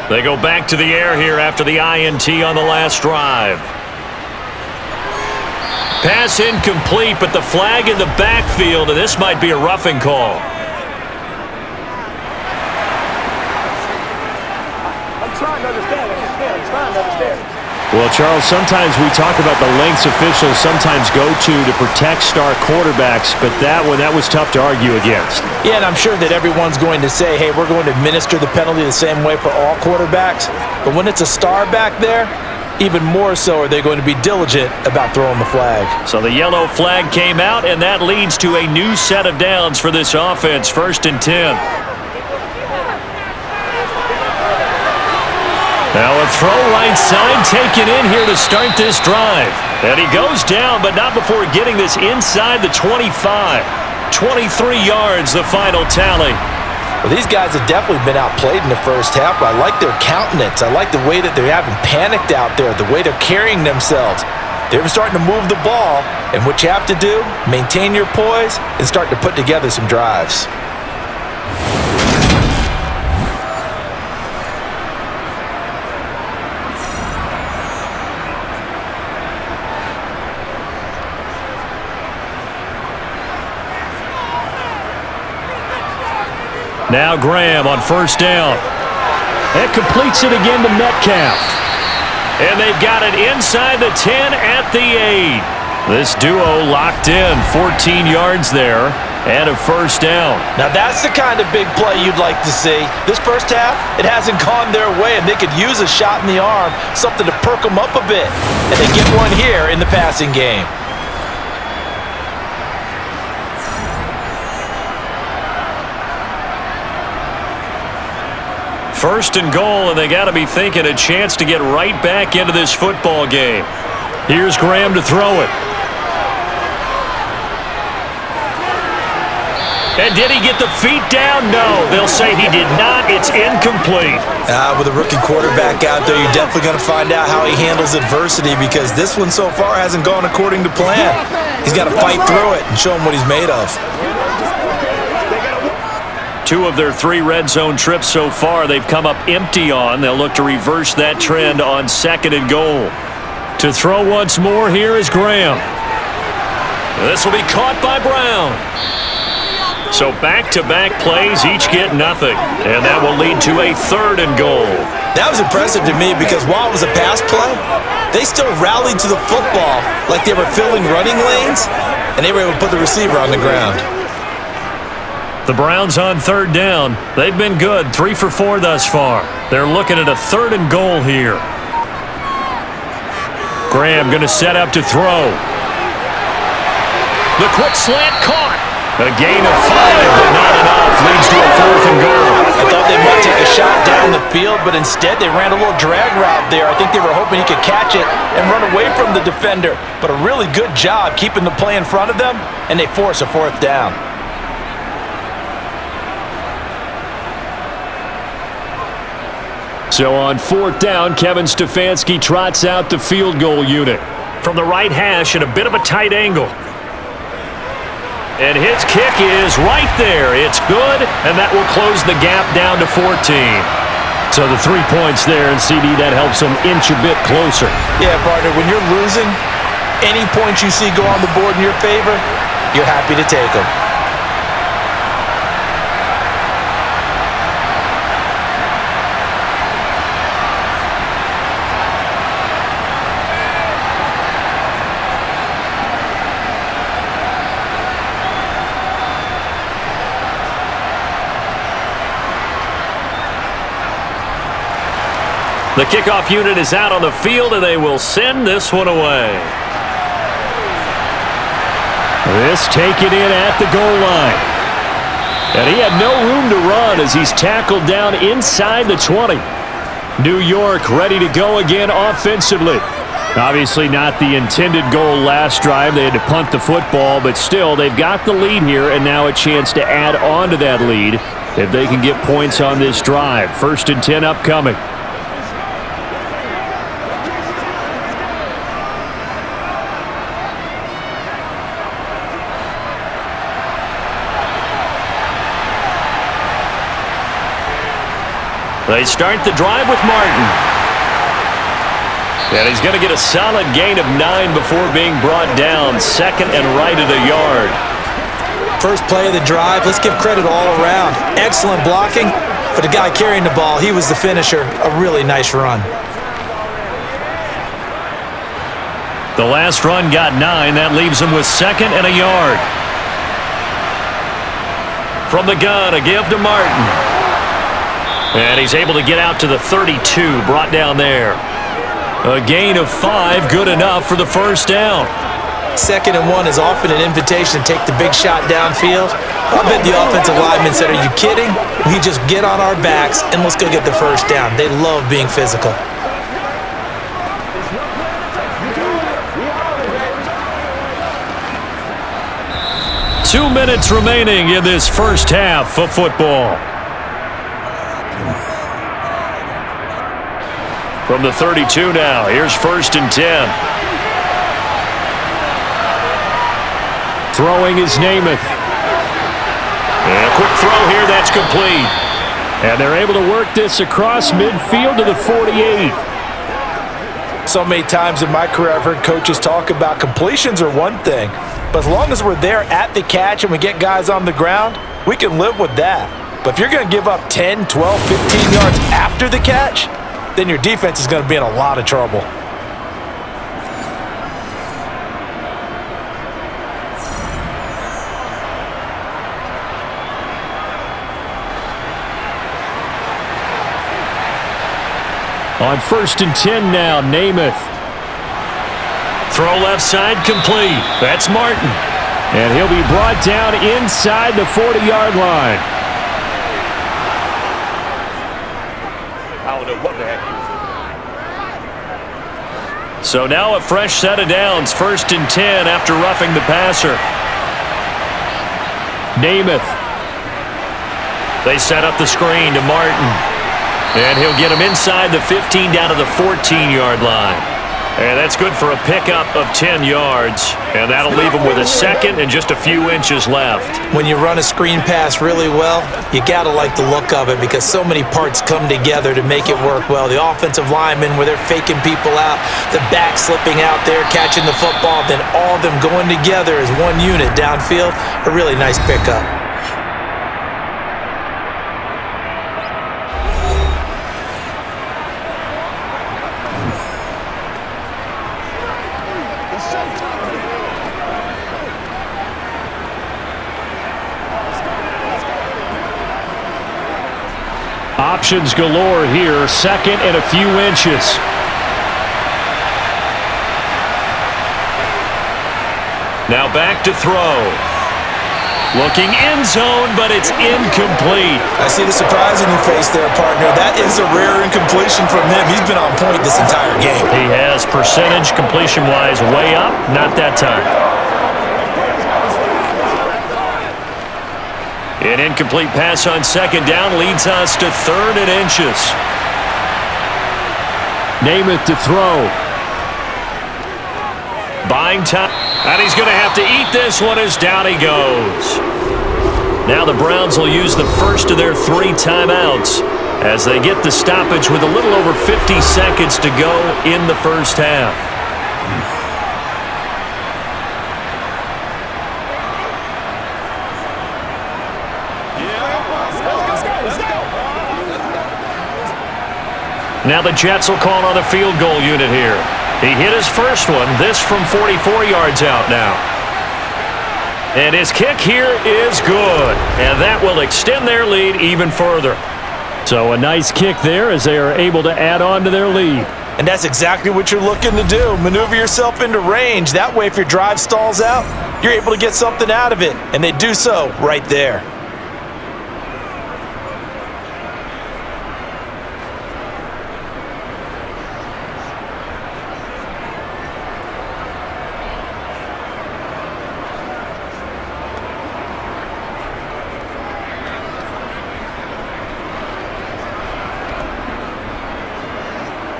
They go back to the air here after the INT on the last drive. Pass incomplete, but the flag in the backfield, and this might be a roughing call. I'm trying to understand. I'm trying to understand. Well, Charles, sometimes we talk about the lengths officials sometimes go to protect star quarterbacks, but that was tough to argue against. Yeah, and I'm sure that everyone's going to say, hey, we're going to administer the penalty the same way for all quarterbacks. But when it's a star back there, even more so are they going to be diligent about throwing the flag. So the yellow flag came out, and that leads to a new set of downs for this offense, 1st and 10. Now a throw right side taken in here to start this drive. And he goes down, but not before getting this inside the 25. 23 yards, the final tally. Well, these guys have definitely been outplayed in the first half, but I like their countenance. I like the way that they haven't panicked out there, the way they're carrying themselves. They're starting to move the ball, and what you have to do, maintain your poise and start to put together some drives. Now Graham on 1st down. That completes it again to Metcalf. And they've got it inside the 10 at the 8. This duo locked in, 14 yards there, and a 1st down. Now that's the kind of big play you'd like to see. This first half, it hasn't gone their way, and they could use a shot in the arm, something to perk them up a bit. And they get one here in the passing game. 1st and goal, and they got to be thinking a chance to get right back into this football game. Here's Graham to throw it. And did he get the feet down? No, they'll say he did not. It's incomplete. With a rookie quarterback out there, you're definitely going to find out how he handles adversity because this one so far hasn't gone according to plan. He's got to fight through it and show him what he's made of. 2 of their 3 red zone trips so far they've come up empty on. They'll look to reverse that trend on 2nd and goal. To throw once more, here is Graham. This will be caught by Brown. So back-to-back plays, each get nothing. And that will lead to a 3rd and goal. That was impressive to me because while it was a pass play, they still rallied to the football like they were filling running lanes, and they were able to put the receiver on the ground. The Browns on 3rd down. They've been good, 3 for 4 thus far. They're looking at a 3rd and goal here. Graham going to set up to throw. The quick slant caught. A gain of 5, but not enough. Leads to a 4th and goal. I thought they might take a shot down the field, but instead they ran a little drag route there. I think they were hoping he could catch it and run away from the defender. But a really good job keeping the play in front of them, and they force a 4th down. So on 4th down, Kevin Stefanski trots out the field goal unit. From the right hash at a bit of a tight angle. And his kick is right there. It's good, and that will close the gap down to 14. So the 3 points there, and CD, that helps them inch a bit closer. Yeah, partner, when you're losing, any points you see go on the board in your favor, you're happy to take them. The kickoff unit is out on the field, and they will send this one away. This taken in at the goal line. And he had no room to run as he's tackled down inside the 20. New York ready to go again offensively. Obviously not the intended goal last drive. They had to punt the football, but still they've got the lead here, and now a chance to add on to that lead if they can get points on this drive. 1st and 10 upcoming. They start the drive with Martin. And he's going to get a solid gain of 9 before being brought down. 2nd and right at a yard. First play of the drive, let's give credit all around. Excellent blocking, but the guy carrying the ball, he was the finisher. A really nice run. The last run got 9. That leaves him with 2nd and a yard. From the gun, a give to Martin. And he's able to get out to the 32, brought down there. A gain of 5, good enough for the first down. 2nd and 1 is often an invitation to take the big shot downfield. I bet the offensive lineman said, "Are you kidding? We just get on our backs and let's go get the first down." They love being physical. Two minutes remaining in this first half of football. From the 32 now, here's 1st and 10. Throwing is Namath. And a quick throw here, that's complete. And they're able to work this across midfield to the 48. So many times in my career I've heard coaches talk about completions are one thing, but as long as we're there at the catch and we get guys on the ground, we can live with that. But if you're going to give up 10, 12, 15 yards after the catch, then your defense is going to be in a lot of trouble. On 1st and 10 now, Namath. Throw left side complete. That's Martin. And he'll be brought down inside the 40-yard line. I don't know what the heck he was. So now a fresh set of downs. 1st and 10 after roughing the passer. Namath. They set up the screen to Martin. And he'll get him inside the 15 down to the 14-yard line. And that's good for a pickup of 10 yards. And that'll leave him with a 2nd and just a few inches left. When you run a screen pass really well, you got to like the look of it because so many parts come together to make it work well. The offensive linemen, where they're faking people out, the back slipping out there, catching the football, then all of them going together as one unit downfield. A really nice pickup. Options galore here. 2nd and a few inches. Now back to throw. Looking end zone, but it's incomplete. I see the surprise in your face there, partner. That is a rare incompletion from him. He's been on point this entire game. He has percentage completion-wise way up. Not that time. An incomplete pass on 2nd down leads us to 3rd and inches. Namath to throw. Buying time. And he's going to have to eat this one as down he goes. Now the Browns will use the first of their 3 timeouts as they get the stoppage with a little over 50 seconds to go in the first half. Now the Jets will call on the field goal unit here. He hit his first one, this from 44 yards out now. And his kick here is good, and that will extend their lead even further. So a nice kick there as they are able to add on to their lead. And that's exactly what you're looking to do. Maneuver yourself into range. That way, if your drive stalls out, you're able to get something out of it. And they do so right there.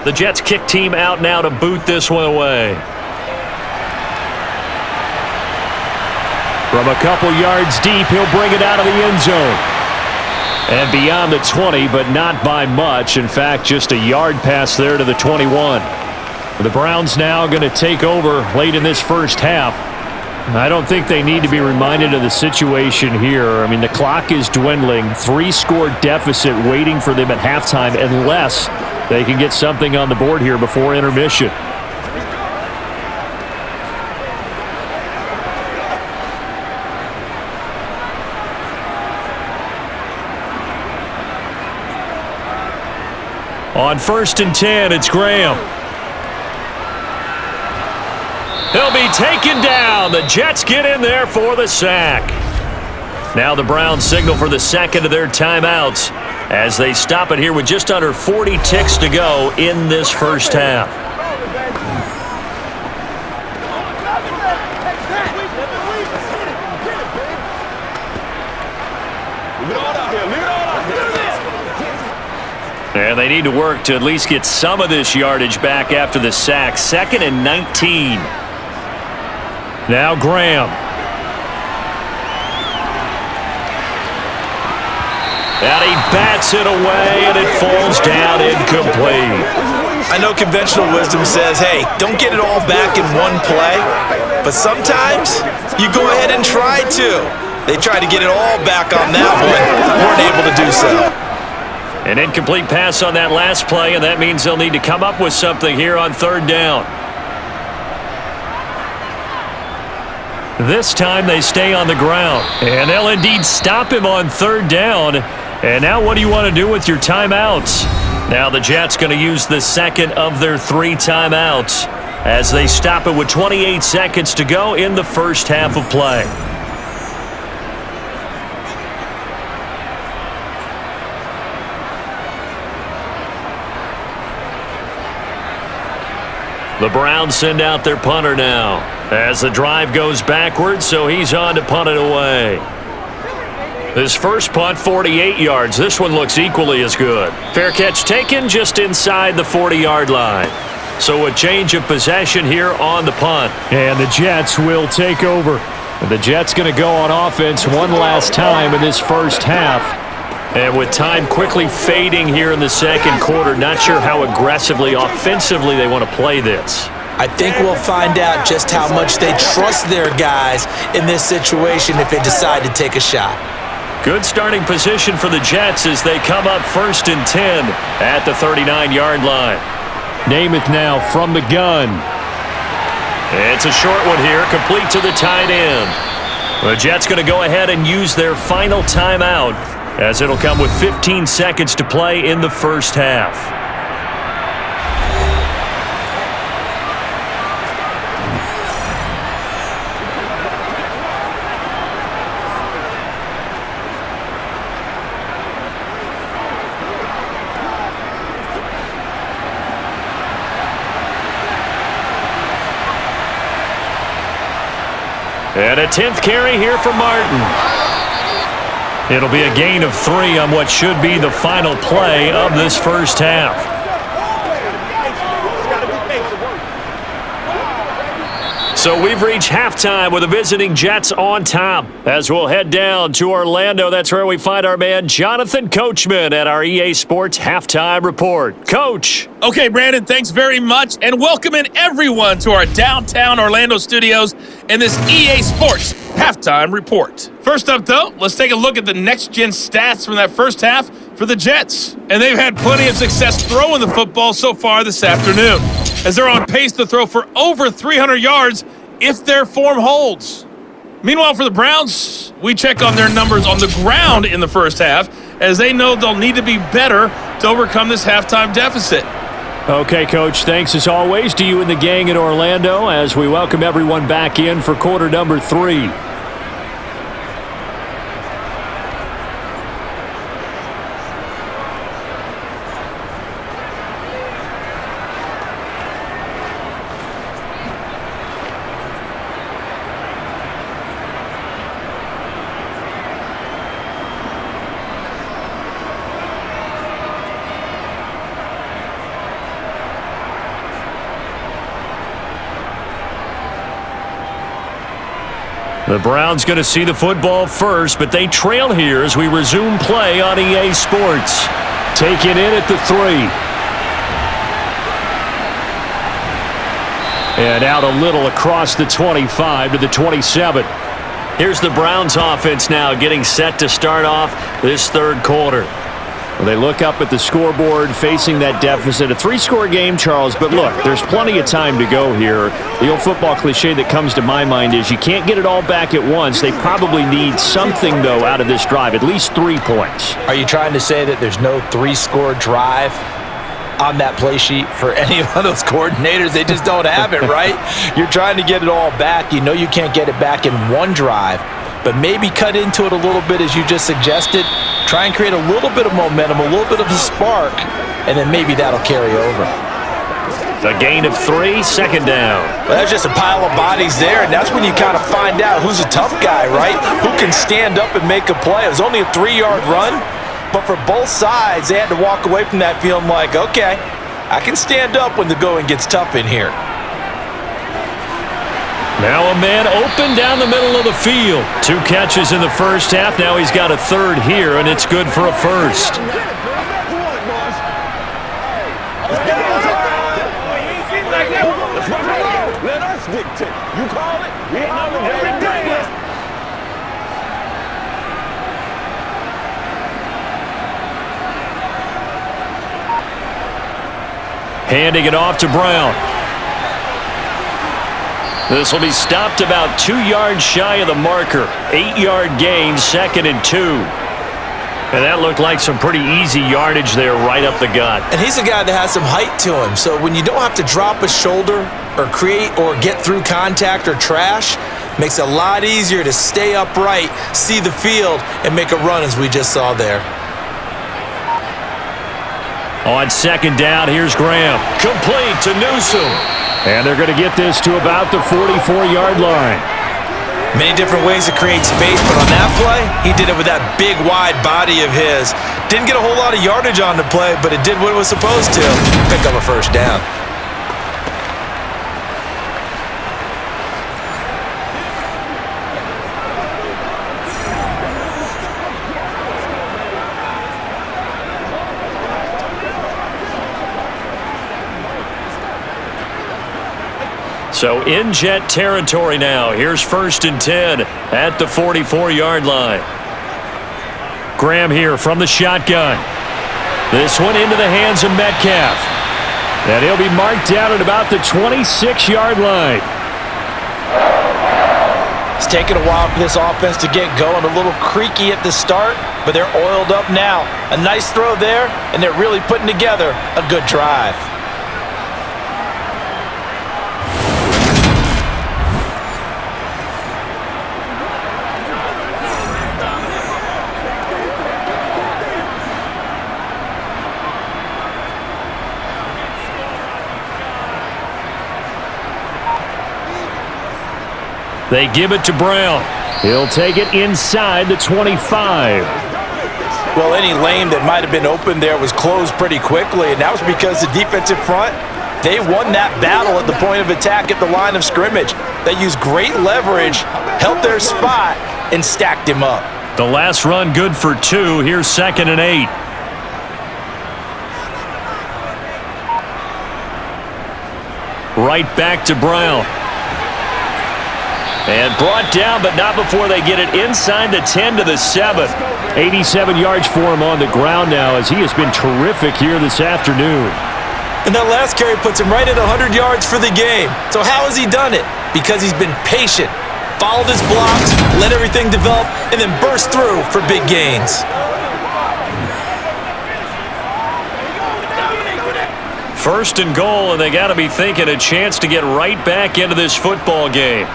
The Jets kick team out now to boot this one away. From a couple yards deep, he'll bring it out of the end zone. And beyond the 20, but not by much. In fact, just a yard pass there to the 21. The Browns now going to take over late in this first half. I don't think they need to be reminded of the situation here. I mean, the clock is dwindling. 3-score deficit waiting for them at halftime unless they can get something on the board here before intermission. On 1st and 10, it's Graham. He'll be taken down. The Jets get in there for the sack. Now the Browns signal for the second of their timeouts as they stop it here with just under 40 ticks to go in this first half. And they need to work to at least get some of this yardage back after the sack. 2nd and 19. Now Graham. And he bats it away, and it falls down incomplete. I know conventional wisdom says, hey, don't get it all back in one play. But sometimes you go ahead and try to. They tried to get it all back on that one. Weren't able to do so. An incomplete pass on that last play, and that means they'll need to come up with something here on 3rd down. This time they stay on the ground, and they'll indeed stop him on 3rd down. And now what do you want to do with your timeouts? Now the Jets going to use the second of their 3 timeouts as they stop it with 28 seconds to go in the first half of play. The Browns send out their punter now as the drive goes backwards, so he's on to punt it away. His first punt, 48 yards. This one looks equally as good. Fair catch taken just inside the 40-yard line. So a change of possession here on the punt. And the Jets will take over. The Jets going to go on offense one last time in this first half. And with time quickly fading here in the second quarter, not sure how aggressively, offensively they want to play this. I think we'll find out just how much they trust their guys in this situation if they decide to take a shot. Good starting position for the Jets as they come up 1st and 10 at the 39-yard line. Namath now from the gun. It's a short one here, complete to the tight end. The Jets going to go ahead and use their final timeout as it'll come with 15 seconds to play in the first half. And a 10th carry here for Martin. It'll be a gain of 3 on what should be the final play of this first half. So we've reached halftime with the visiting Jets on top. As we'll head down to Orlando, that's where we find our man Jonathan Coachman at our EA Sports Halftime Report. Coach. Okay, Brandon, thanks very much, and welcome in everyone to our downtown Orlando studios and this EA Sports Halftime Report. First up, though, let's take a look at the next-gen stats from that first half for the Jets. And they've had plenty of success throwing the football so far this afternoon, as they're on pace to throw for over 300 yards if their form holds. Meanwhile, for the Browns, we check on their numbers on the ground in the first half, as they know they'll need to be better to overcome this halftime deficit. Okay, Coach, thanks as always to you and the gang in Orlando as we welcome everyone back in for quarter number 3. The Browns going to see the football first, but they trail here as we resume play on EA Sports. Taken in at the 3. And out a little across the 25 to the 27. Here's the Browns offense now getting set to start off this third quarter. Well, they look up at the scoreboard facing that deficit. A 3-score game, Charles, but look, there's plenty of time to go here. The old football cliche that comes to my mind is you can't get it all back at once. They probably need something, though, out of this drive, at least 3 points. Are you trying to say that there's no 3-score drive on that play sheet for any of those coordinators? They just don't have it, right? You're trying to get it all back. You know you can't get it back in one drive, but maybe cut into it a little bit as you just suggested. Try and create a little bit of momentum, a little bit of a spark, and then maybe that'll carry over. A gain of 3, second down. Well, that's just a pile of bodies there, and that's when you kind of find out who's a tough guy, right? Who can stand up and make a play. It was only a 3-yard run, but for both sides, they had to walk away from that feeling like, okay, I can stand up when the going gets tough in here. Now a man open down the middle of the field. 2 catches in the first half. Now he's got a third here, and it's good for a first. Let us dictate. You call it, we know everything. Handing it off to Brown. This will be stopped about 2 yards shy of the marker. 8-yard gain, 2nd and 2. And that looked like some pretty easy yardage there right up the gut. And he's a guy that has some height to him, so when you don't have to drop a shoulder or create or get through contact or trash, makes it a lot easier to stay upright, see the field, and make a run as we just saw there. On second down, here's Graham. Complete to Newsom. And they're going to get this to about the 44-yard line. Many different ways to create space, but on that play, he did it with that big, wide body of his. Didn't get a whole lot of yardage on the play, but it did what it was supposed to. Pick up a first down. So in Jet territory now. Here's 1st and 10 at the 44-yard line. Graham here from the shotgun. This one into the hands of Metcalf. And he'll be marked down at about the 26-yard line. It's taken a while for this offense to get going. A little creaky at the start, but they're oiled up now. A nice throw there, and they're really putting together a good drive. They give it to Brown. He'll take it inside the 25. Well, any lane that might have been open there was closed pretty quickly, and that was because the defensive front, they won that battle at the point of attack at the line of scrimmage. They used great leverage, held their spot, and stacked him up. The last run good for 2. Here's 2nd and 8. Right back to Brown. And brought down, but not before they get it inside the 10 to the 7. 87 yards for him on the ground now as he has been terrific here this afternoon. And that last carry puts him right at 100 yards for the game. So how has he done it? Because he's been patient, followed his blocks, let everything develop, and then burst through for big gains. First and goal, and they got to be thinking a chance to get right back into this football game.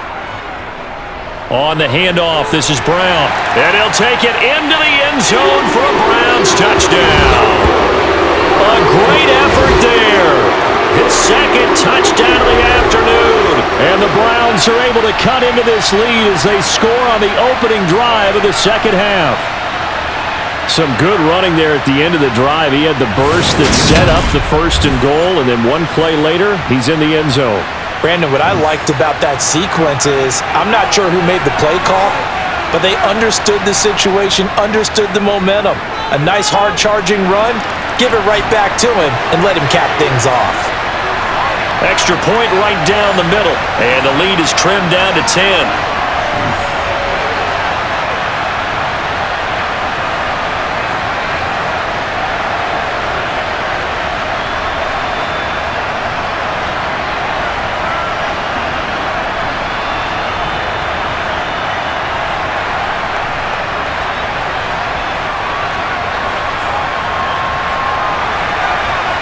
On the handoff, this is Brown. And he'll take it into the end zone for a Browns touchdown. A great effort there. His 2nd touchdown of the afternoon. And the Browns are able to cut into this lead as they score on the opening drive of the second half. Some good running there at the end of the drive. He had the burst that set up the 1st and goal, and then one play later, he's in the end zone. Brandon, what I liked about that sequence is I'm not sure who made the play call, but they understood the situation, understood the momentum. A nice hard charging run, give it right back to him and let him cap things off. Extra point right down the middle, and the lead is trimmed down to 10.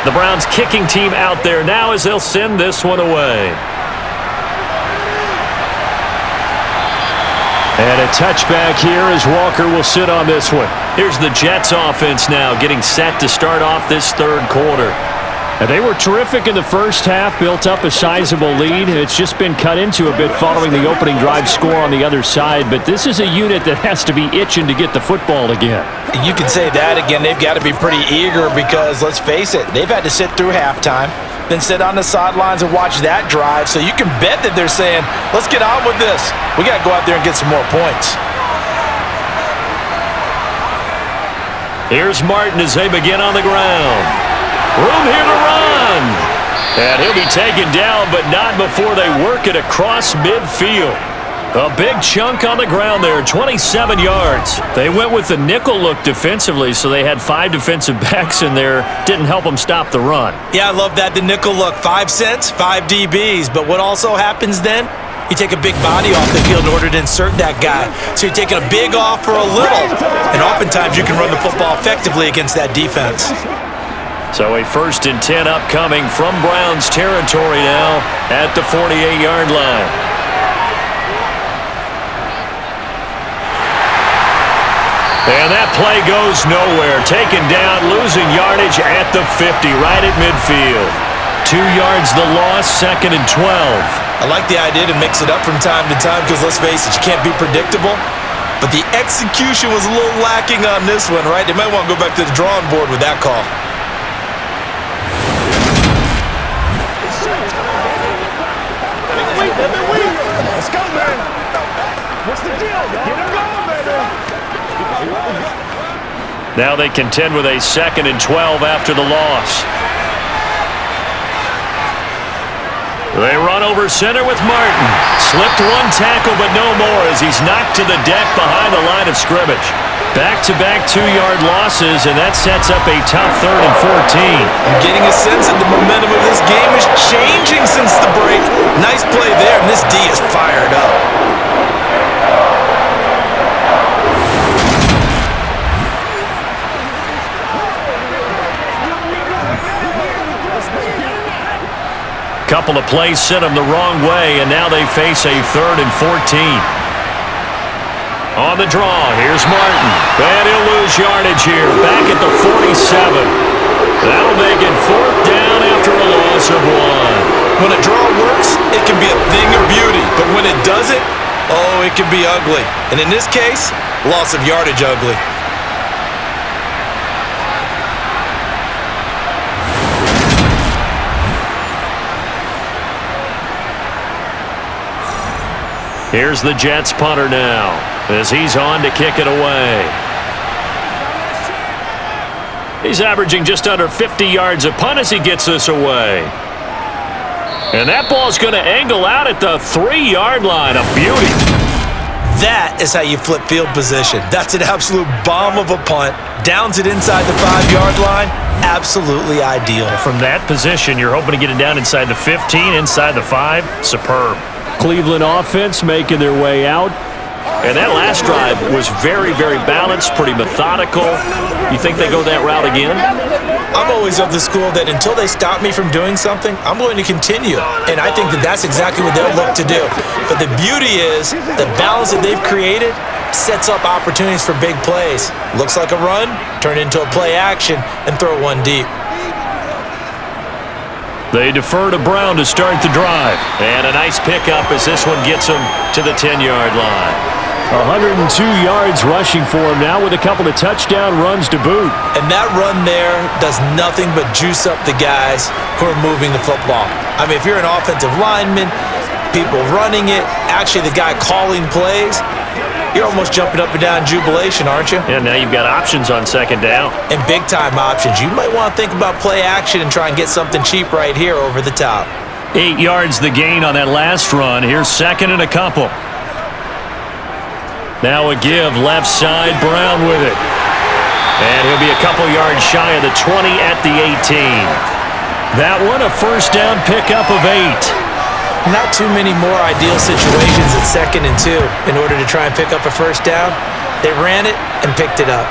The Browns kicking team out there now as they'll send this one away. And a touchback here as Walker will sit on this one. Here's the Jets offense now getting set to start off this third quarter. And they were terrific in the first half, built up a sizable lead. It's just been cut into a bit following the opening drive score on the other side. But this is a unit that has to be itching to get the football again. You can say that again. They've got to be pretty eager because, let's face it, they've had to sit through halftime, then sit on the sidelines and watch that drive. So you can bet that they're saying, let's get on with this. We got to go out there and get some more points. Here's Martin as they begin on the ground. Room here to run. And he'll be taken down, but not before they work it across midfield. A big chunk on the ground there, 27 yards. They went with the nickel look defensively, so they had 5 defensive backs in there. Didn't help them stop the run. Yeah, I love that, the nickel look. 5 cents, 5 DBs. But what also happens then? You take a big body off the field in order to insert that guy. So you're taking a big off for a little. And oftentimes you can run the football effectively against that defense. So a 1st and 10 upcoming from Browns territory now at the 48-yard line. And that play goes nowhere. Taken down, losing yardage at the 50, right at midfield. 2 yards the loss, 2nd and 12. I like the idea to mix it up from time to time because, let's face it, you can't be predictable. But the execution was a little lacking on this one, right? They might want to go back to the drawing board with that call. Let's go, man. What's the deal? Get him going, baby. Now they contend with a 2nd and 12 after the loss. They run over center with Martin. Slipped one tackle, but no more as he's knocked to the deck behind the line of scrimmage. Back-to-back 2-yard losses, and that sets up a tough 3rd and 14. I'm getting a sense that the momentum of this game is changing since the break. Nice play there, and this D is fired up. Couple of plays sent them the wrong way, and now they face a 3rd and 14. On the draw, here's Martin. And he'll lose yardage here, back at the 47. That'll make it 4th down after a loss of 1. When a draw works, it can be a thing of beauty. But when it doesn't, oh, it can be ugly. And in this case, loss of yardage ugly. Here's the Jets punter now as he's on to kick it away. He's averaging just under 50 yards a punt as he gets this away. And that ball's going to angle out at the 3-yard line. A beauty. That is how you flip field position. That's an absolute bomb of a punt. Downs it inside the 5-yard line. Absolutely ideal. From that position, you're hoping to get it down inside the 15, inside the 5. Superb. Cleveland offense making their way out. And that last drive was very, very balanced, pretty methodical. You think they go that route again? I'm always of the school that until they stop me from doing something, I'm going to continue. And I think that that's exactly what they'll look to do. But the beauty is the balance that they've created sets up opportunities for big plays. Looks like a run, turn into a play action, and throw one deep. They defer to Brown to start the drive. And a nice pickup as this one gets them to the 10-yard line. 102 yards rushing for him now with a couple of touchdown runs to boot. And that run there does nothing but juice up the guys who are moving the football. I mean, if you're an offensive lineman, people running it, actually the guy calling plays, you're almost jumping up and down in jubilation, aren't you? Yeah, now you've got options on second down. And big-time options. You might want to think about play action and try and get something cheap right here over the top. 8 yards the gain on that last run. Here's second and a couple. Now a give, left side, Brown with it. And he'll be a couple yards shy of the 20 at the 18. That one, a first down pickup of 8. Not too many more ideal situations at 2nd and 2 in order to try and pick up a first down. They ran it and picked it up.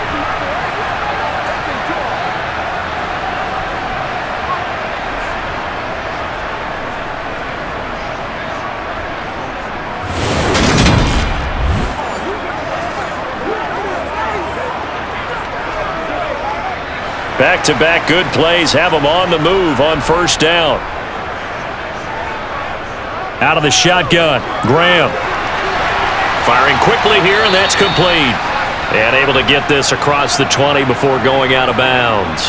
Back-to-back good plays have them on the move on first down. Out of the shotgun, Graham. Firing quickly here, and that's complete. And able to get this across the 20 before going out of bounds.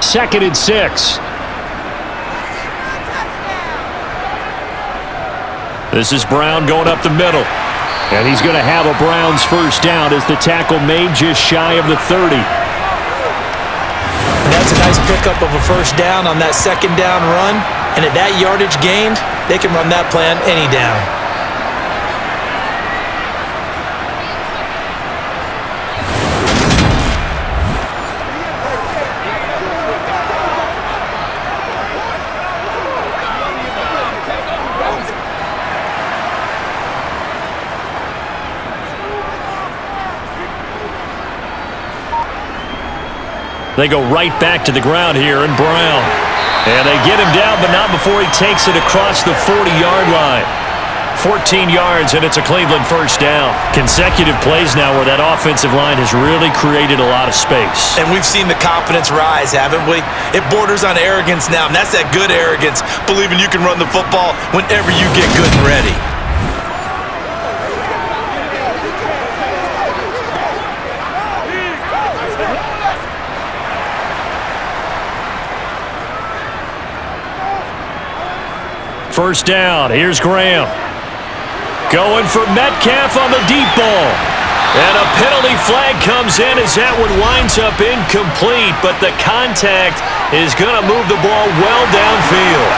Second and 6. This is Brown going up the middle. And he's going to have a Browns first down as the tackle made just shy of the 30. And that's a nice pickup of a first down on that second down run. And at that yardage gained, they can run that play on any down. They go right back to the ground here, and Brown. And they get him down, but not before he takes it across the 40-yard line. 14 yards, and it's a Cleveland first down. Consecutive plays now where that offensive line has really created a lot of space. And we've seen the confidence rise, haven't we? It borders on arrogance now, and that's that good arrogance, believing you can run the football whenever you get good and ready. First down, here's Graham. Going for Metcalf on the deep ball. And a penalty flag comes in as that one winds up incomplete, but the contact is going to move the ball well downfield.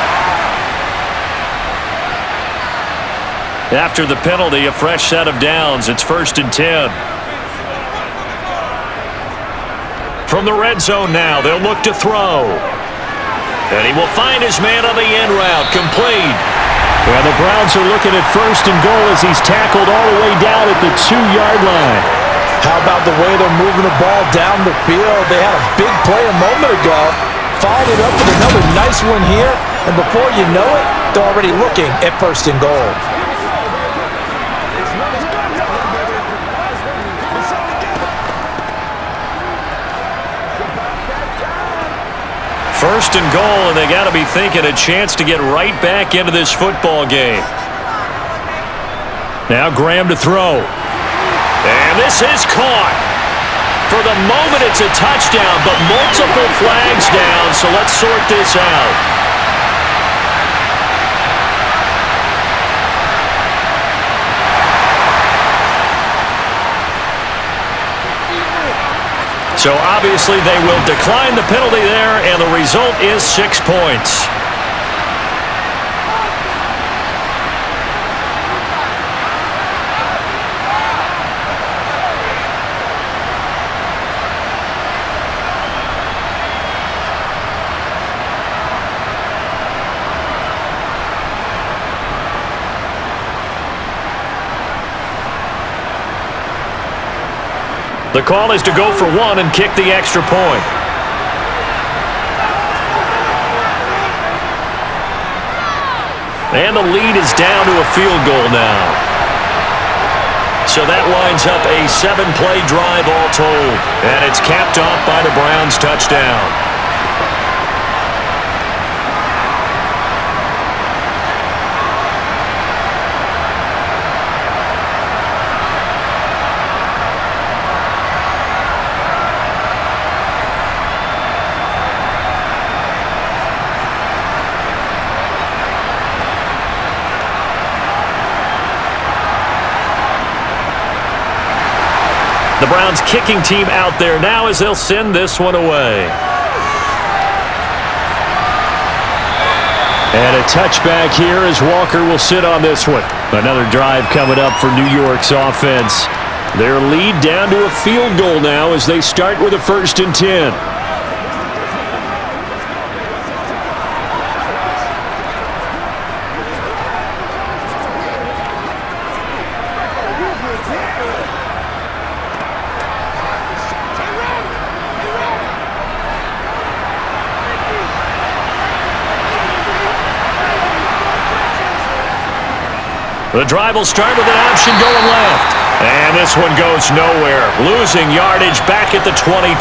After the penalty, a fresh set of downs. It's 1st and 10. From the red zone now, they'll look to throw. And he will find his man on the end route, complete. Well, the Browns are looking at 1st and goal as he's tackled all the way down at the 2-yard line. How about the way they're moving the ball down the field? They had a big play a moment ago, followed it up with another nice one here, and before you know it, they're already looking at 1st and goal. First and goal, and they got to be thinking a chance to get right back into this football game. Now Graham to throw. And this is caught. For the moment, it's a touchdown, but multiple flags down, so let's sort this out. So obviously they will decline the penalty there, and the result is 6 points. The call is to go for one and kick the extra point. And the lead is down to a field goal now. So that winds up a 7-play drive all told. And it's capped off by the Browns' touchdown. The Browns kicking team out there now as they'll send this one away. And a touchback here as Walker will sit on this one. Another drive coming up for New York's offense. Their lead down to a field goal now as they start with a 1st and 10. The drive will start with an option going left. And this one goes nowhere. Losing yardage back at the 22.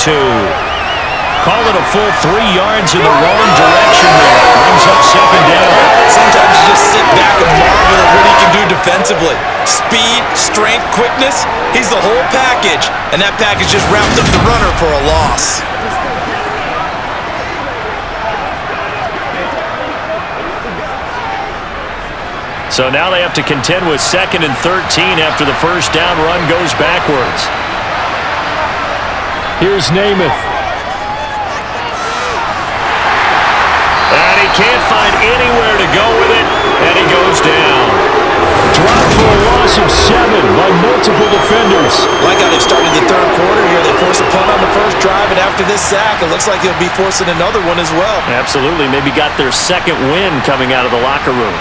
Call it a full 3 yards in the wrong direction there. Brings up 2nd down. Sometimes you just sit back and marvel at what he can do defensively. Speed, strength, quickness. He's the whole package. And that package just wrapped up the runner for a loss. So now they have to contend with 2nd and 13 after the 1st down run goes backwards. Here's Namath. And he can't find anywhere to go with it, and he goes down. Dropped for a loss of 7 by multiple defenders. Like how they started the 3rd quarter here. They forced a punt on the 1st drive, and after this sack, it looks like they'll be forcing another one as well. Absolutely. Maybe got their 2nd win coming out of the locker room.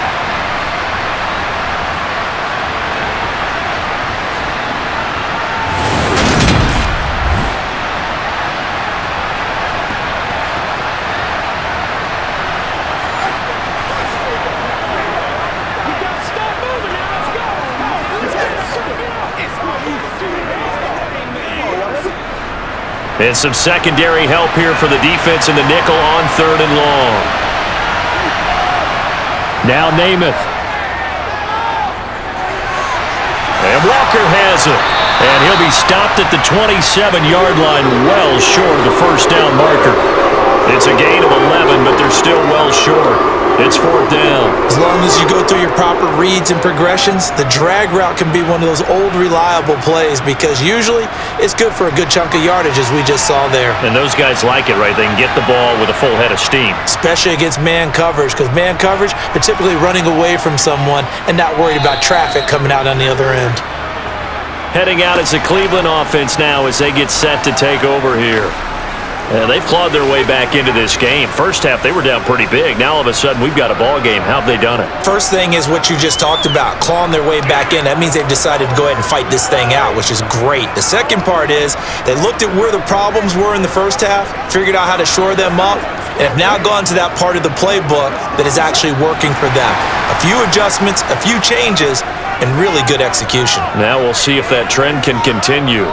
And some secondary help here for the defense in the nickel on 3rd and long. Now Namath. And Walker has it. And he'll be stopped at the 27-yard line, well short of the 1st down marker. It's a gain of 11, but they're still well short. It's 4th down. As long as you go through your proper reads and progressions, the drag route can be one of those old reliable plays because usually it's good for a good chunk of yardage as we just saw there. And those guys like it, right? They can get the ball with a full head of steam. Especially against man coverage because man coverage, they're typically running away from someone and not worried about traffic coming out on the other end. Heading out as the Cleveland offense now as they get set to take over here. They've clawed their way back into this game. First half, they were down pretty big. Now, all of a sudden, we've got a ball game. How have they done it? First thing is what you just talked about, clawing their way back in. That means they've decided to go ahead and fight this thing out, which is great. The second part is they looked at where the problems were in the first half, figured out how to shore them up, and have now gone to that part of the playbook that is actually working for them. A few adjustments, a few changes, and really good execution. Now we'll see if that trend can continue.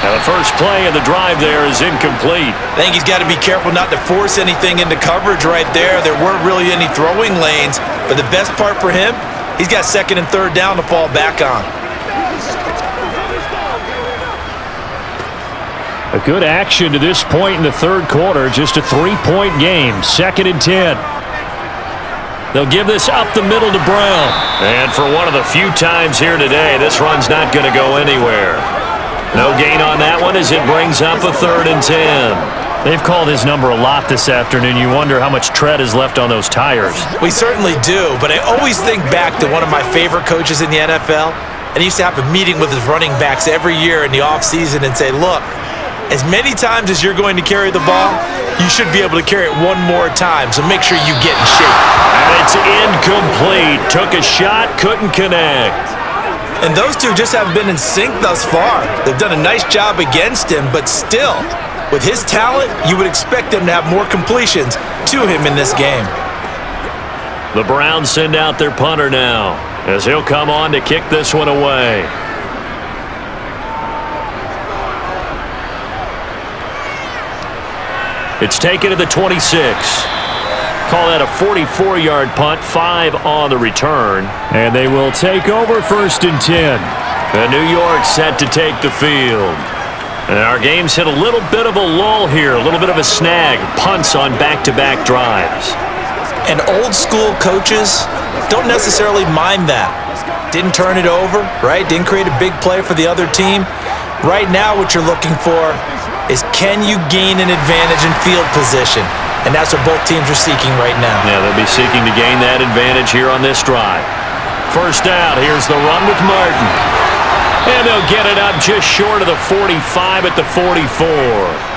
Now the first play of the drive there is incomplete. I think he's got to be careful not to force anything into coverage right there. There weren't really any throwing lanes, but the best part for him, he's got 2nd and 3rd down to fall back on. A good action to this point in the 3rd quarter. Just a 3-point game. 2nd and 10. They'll give this up the middle to Brown. And for one of the few times here today, this run's not going to go anywhere. No gain on that one as it brings up a 3rd and 10. They've called his number a lot this afternoon. You wonder how much tread is left on those tires. We certainly do, but I always think back to one of my favorite coaches in the NFL. And he used to have a meeting with his running backs every year in the offseason and say, look, as many times as you're going to carry the ball, you should be able to carry it one more time, so make sure you get in shape. And it's incomplete. Took a shot, couldn't connect. And those two just haven't been in sync thus far. They've done a nice job against him, but still, With his talent, you would expect them to have more completions to him in this game. The Browns send out their punter now, as he'll come on to kick this one away. It's taken at the 26. Call that a 44-yard punt, 5 on the return. And they will take over 1st and 10. And New York set to take the field. And our game's hit a little bit of a lull here, a little bit of a snag. Punts on back-to-back drives. And old school coaches don't necessarily mind that. Didn't turn it over, right? Didn't create a big play for the other team. Right now what you're looking for is, can you gain an advantage in field position? And that's what both teams are seeking right now. Yeah, they'll be seeking to gain that advantage here on this drive. First down, here's the run with Martin. And they'll get it up just short of the 45 at the 44.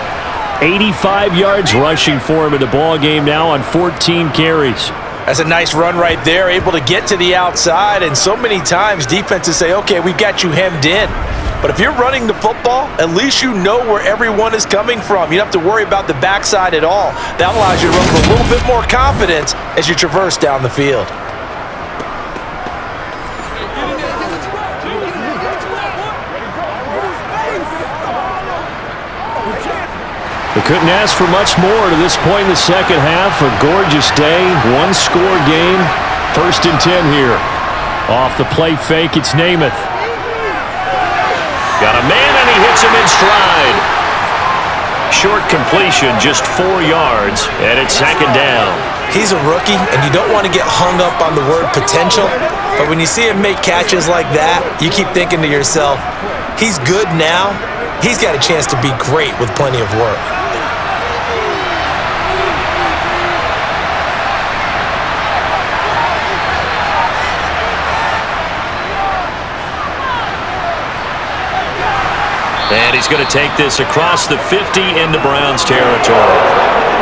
85 yards rushing for him in the ball game now on 14 carries. That's a nice run right there, able to get to the outside. And so many times defenses say, okay, we got you hemmed in. But if you're running the football, at least you know where everyone is coming from. You don't have to worry about the backside at all. That allows you to run with a little bit more confidence as you traverse down the field. They couldn't ask for much more to this point in the second half. A gorgeous day, one-score game. 1st and 10 here. Off the play fake, it's Namath. Got a man, and he hits him in stride. Short completion, just 4 yards, and it's 2nd down. He's a rookie, and you don't want to get hung up on the word potential. But when you see him make catches like that, you keep thinking to yourself, he's good now. He's got a chance to be great with plenty of work. And he's going to take this across the 50 into Browns territory.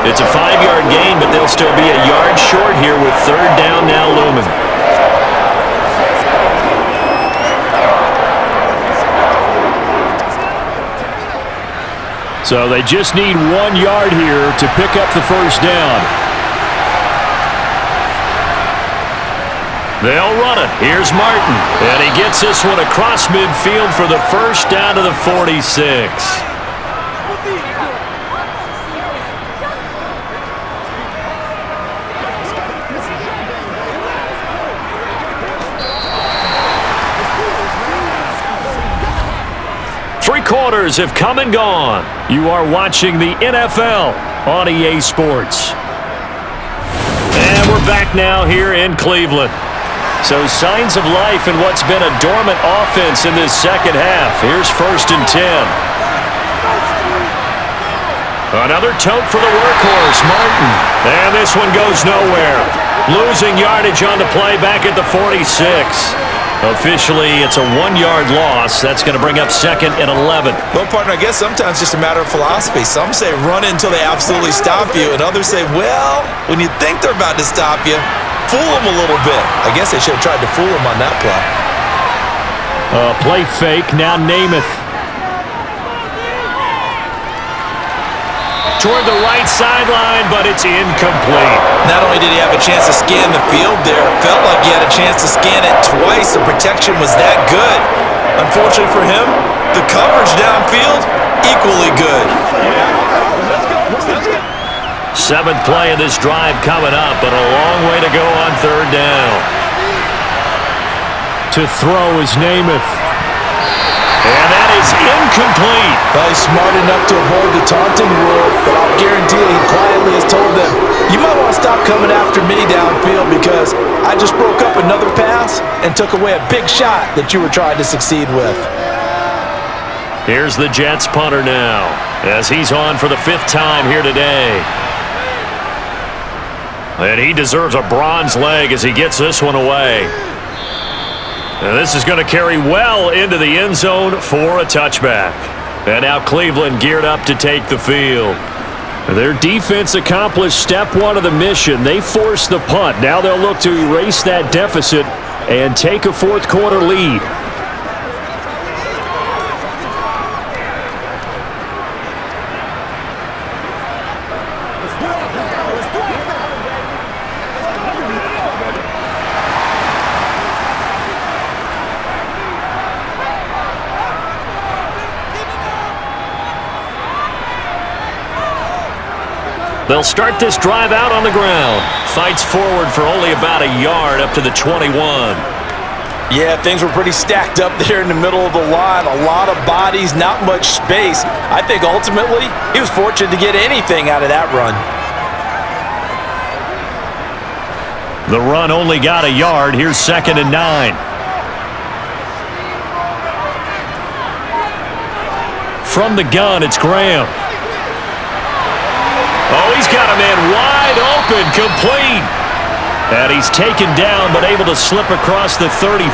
It's a 5-yard gain, but they'll still be a yard short here with 3rd down now looming. So they just need 1 yard here to pick up the 1st down. They'll run it. Here's Martin. And he gets this one across midfield for the 1st down to the 46. Three quarters have come and gone. You are watching the NFL on EA Sports. And we're back now here in Cleveland. So signs of life in what's been a dormant offense in this second half. Here's 1st and 10. Another tote for the workhorse, Martin. And this one goes nowhere. Losing yardage on the play back at the 46. Officially, it's a 1-yard loss. That's going to bring up 2nd and 11. Well, partner, I guess sometimes it's just a matter of philosophy. Some say run until they absolutely stop you, and others say, well, when you think they're about to stop you, fool them a little bit. I guess they should have tried to fool them on that play. Play fake, now Namath. Toward the right sideline, but it's incomplete. Not only did he have a chance to scan the field there, it felt like he had a chance to scan it twice. The protection was that good. Unfortunately for him, the coverage downfield, equally good. 7th play of this drive coming up, but a long way to go on 3rd down. To throw is Namath. And that is incomplete. Well, he's smart enough to avoid the taunting rule, but I'll guarantee he quietly has told them, you might want to stop coming after me downfield because I just broke up another pass and took away a big shot that you were trying to succeed with. Here's the Jets punter now, as he's on for the 5th time here today. And he deserves a bronze leg as he gets this one away. And this is going to carry well into the end zone for a touchback. And now Cleveland geared up to take the field. Their defense accomplished step 1 of the mission. They forced the punt. Now they'll look to erase that deficit and take a 4th quarter lead. They'll start this drive out on the ground. Fights forward for only about a yard up to the 21. Yeah, things were pretty stacked up there in the middle of the line. A lot of bodies, not much space. I think ultimately he was fortunate to get anything out of that run. The run only got a yard. Here's 2nd and 9. From the gun, it's Graham. Oh, he's got a man wide open, complete. And he's taken down, but able to slip across the 35.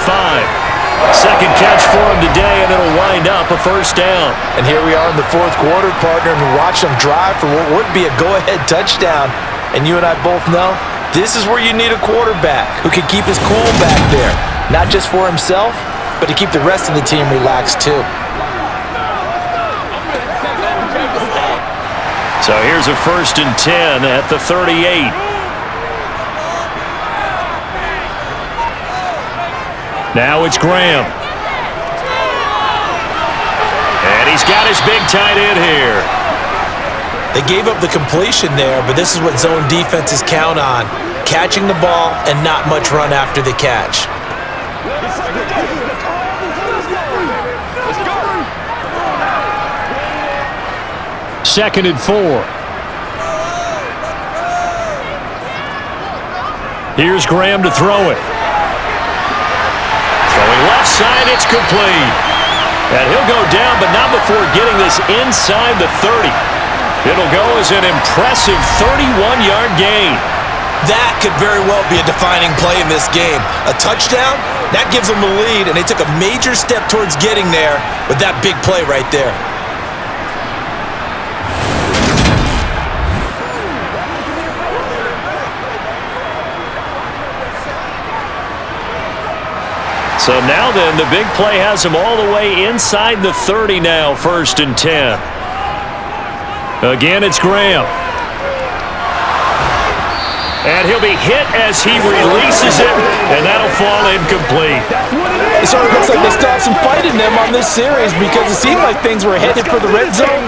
Second catch for him today, and it'll wind up a first down. And here we are in the fourth quarter, partner, and we watch them drive for what would be a go-ahead touchdown. And you and I both know this is where you need a quarterback who can keep his cool back there. Not just for himself, but to keep the rest of the team relaxed too. So here's a 1st and 10 at the 38. Now it's Graham. And he's got his big tight end here. They gave up the completion there, but this is what zone defenses count on. Catching the ball and not much run after the catch. 2nd and 4. Here's Graham to throw it. Throwing left side, it's complete. And he'll go down, but not before getting this inside the 30. It'll go as an impressive 31-yard gain. That could very well be a defining play in this game. A touchdown, that gives them the lead, and they took a major step towards getting there with that big play right there. So now then, the big play has him all the way inside the 30 now, 1st and 10. Again, it's Graham. And he'll be hit as he releases it, and that'll fall incomplete. It sort of looks like they still have some fight in them on this series because it seemed like things were headed for the red zone.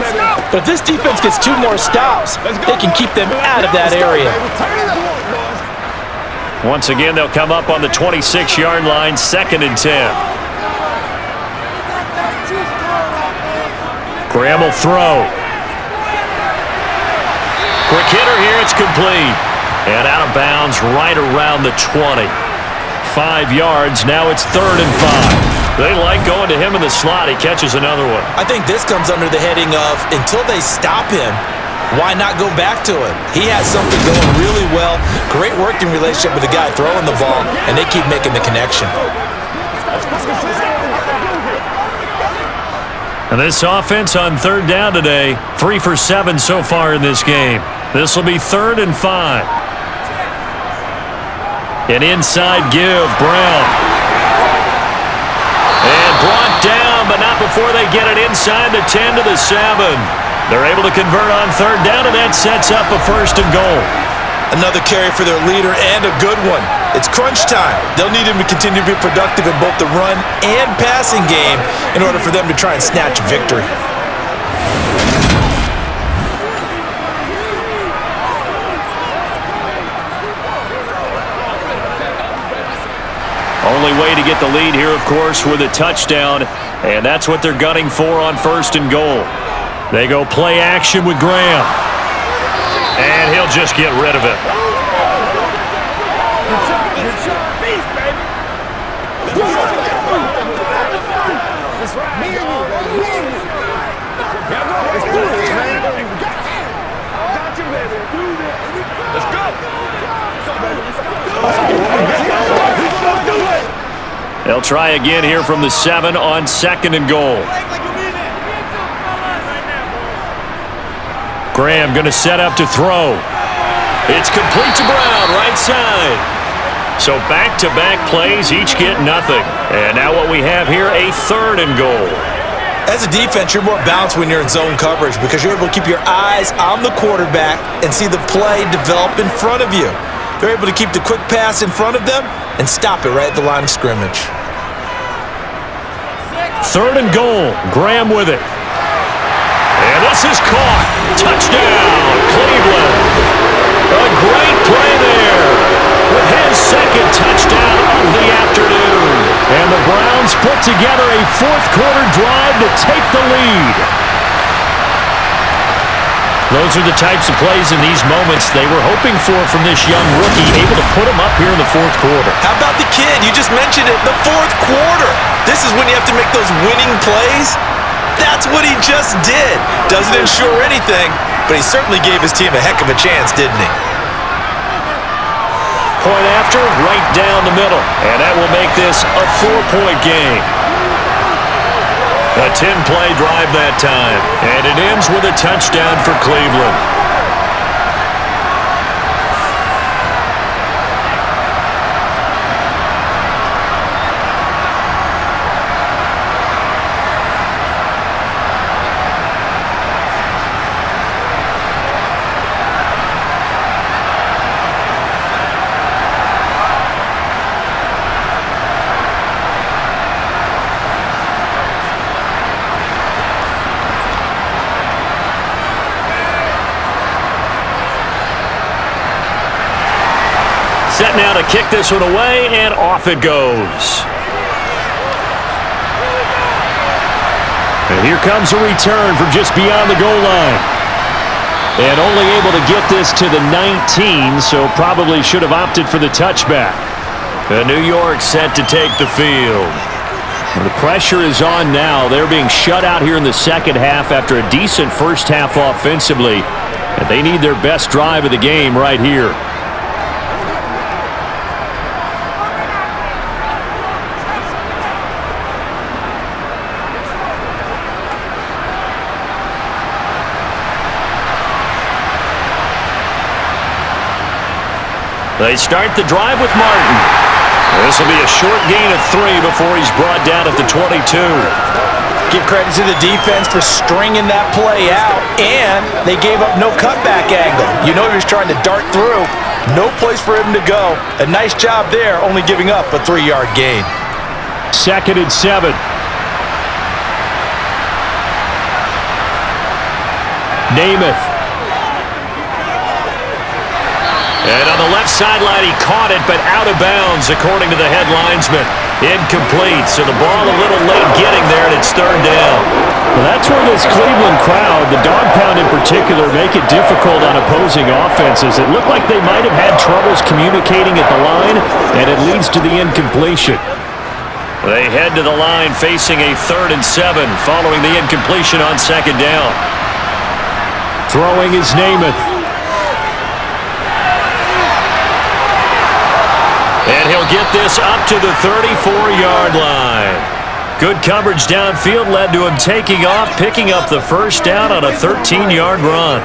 But if this defense gets 2 more stops, they can keep them out of that area. Once again, they'll come up on the 26-yard line, 2nd and 10. Graham will throw. Quick hitter here, it's complete. And out of bounds right around the 20. 5 yards, now it's 3rd and 5. They like going to him in the slot. He catches another one. I think this comes under the heading of, until they stop him, why not go back to it? He has something going really well. Great working relationship with the guy throwing the ball, and they keep making the connection. And this offense on 3rd down today, 3 for 7 so far in this game. This will be 3rd and 5. An inside give, Brown. And brought down, but not before they get it inside the 10 to the 7. They're able to convert on 3rd down, and that sets up a 1st and goal. Another carry for their leader, and a good one. It's crunch time. They'll need him to continue to be productive in both the run and passing game in order for them to try and snatch a victory. Only way to get the lead here, of course, with a touchdown, and that's what they're gunning for on 1st and goal. They go play action with Graham. And he'll just get rid of it. They'll try again here from the 7 on 2nd and goal. Graham going to set up to throw. It's complete to Brown, right side. So back-to-back plays, each get nothing. And now what we have here, a 3rd and goal. As a defense, you're more balanced when you're in zone coverage because you're able to keep your eyes on the quarterback and see the play develop in front of you. They're able to keep the quick pass in front of them and stop it right at the line of scrimmage. 3rd and goal. Graham with it. And this is caught. Touchdown, Cleveland. A great play there with his second touchdown of the afternoon. And the Browns put together a fourth-quarter drive to take the lead. Those are the types of plays in these moments they were hoping for from this young rookie, able to put him up here in the fourth quarter. How about the kid? You just mentioned it, the fourth quarter. This is when you have to make those winning plays. That's what he just did. Doesn't ensure anything, but he certainly gave his team a heck of a chance, didn't he? Point after, right down the middle. And that will make this a 4-point game. A 10-play drive that time. And it ends with a touchdown for Cleveland. Set now to kick this one away, and off it goes. And here comes a return from just beyond the goal line. And only able to get this to the 19, so probably should have opted for the touchback. And New York set to take the field. The pressure is on now. They're being shut out here in the second half after a decent first half offensively. And they need their best drive of the game right here. They start the drive with Martin. This will be a short gain of 3 before he's brought down at the 22. Give credit to the defense for stringing that play out, and they gave up no cutback angle. You know he was trying to dart through. No place for him to go. A nice job there, only giving up a 3-yard gain. 2nd and 7. Namath. And on the left sideline, he caught it, but out of bounds, according to the head linesman. Incomplete, so the ball a little late getting there, and it's 3rd down. Well, that's where this Cleveland crowd, the dog pound in particular, make it difficult on opposing offenses. It looked like they might have had troubles communicating at the line, and it leads to the incompletion. They head to the line facing a 3rd and 7 following the incompletion on 2nd down. Throwing is Namath. And he'll get this up to the 34-yard line. Good coverage downfield led to him taking off, picking up the first down on a 13-yard run.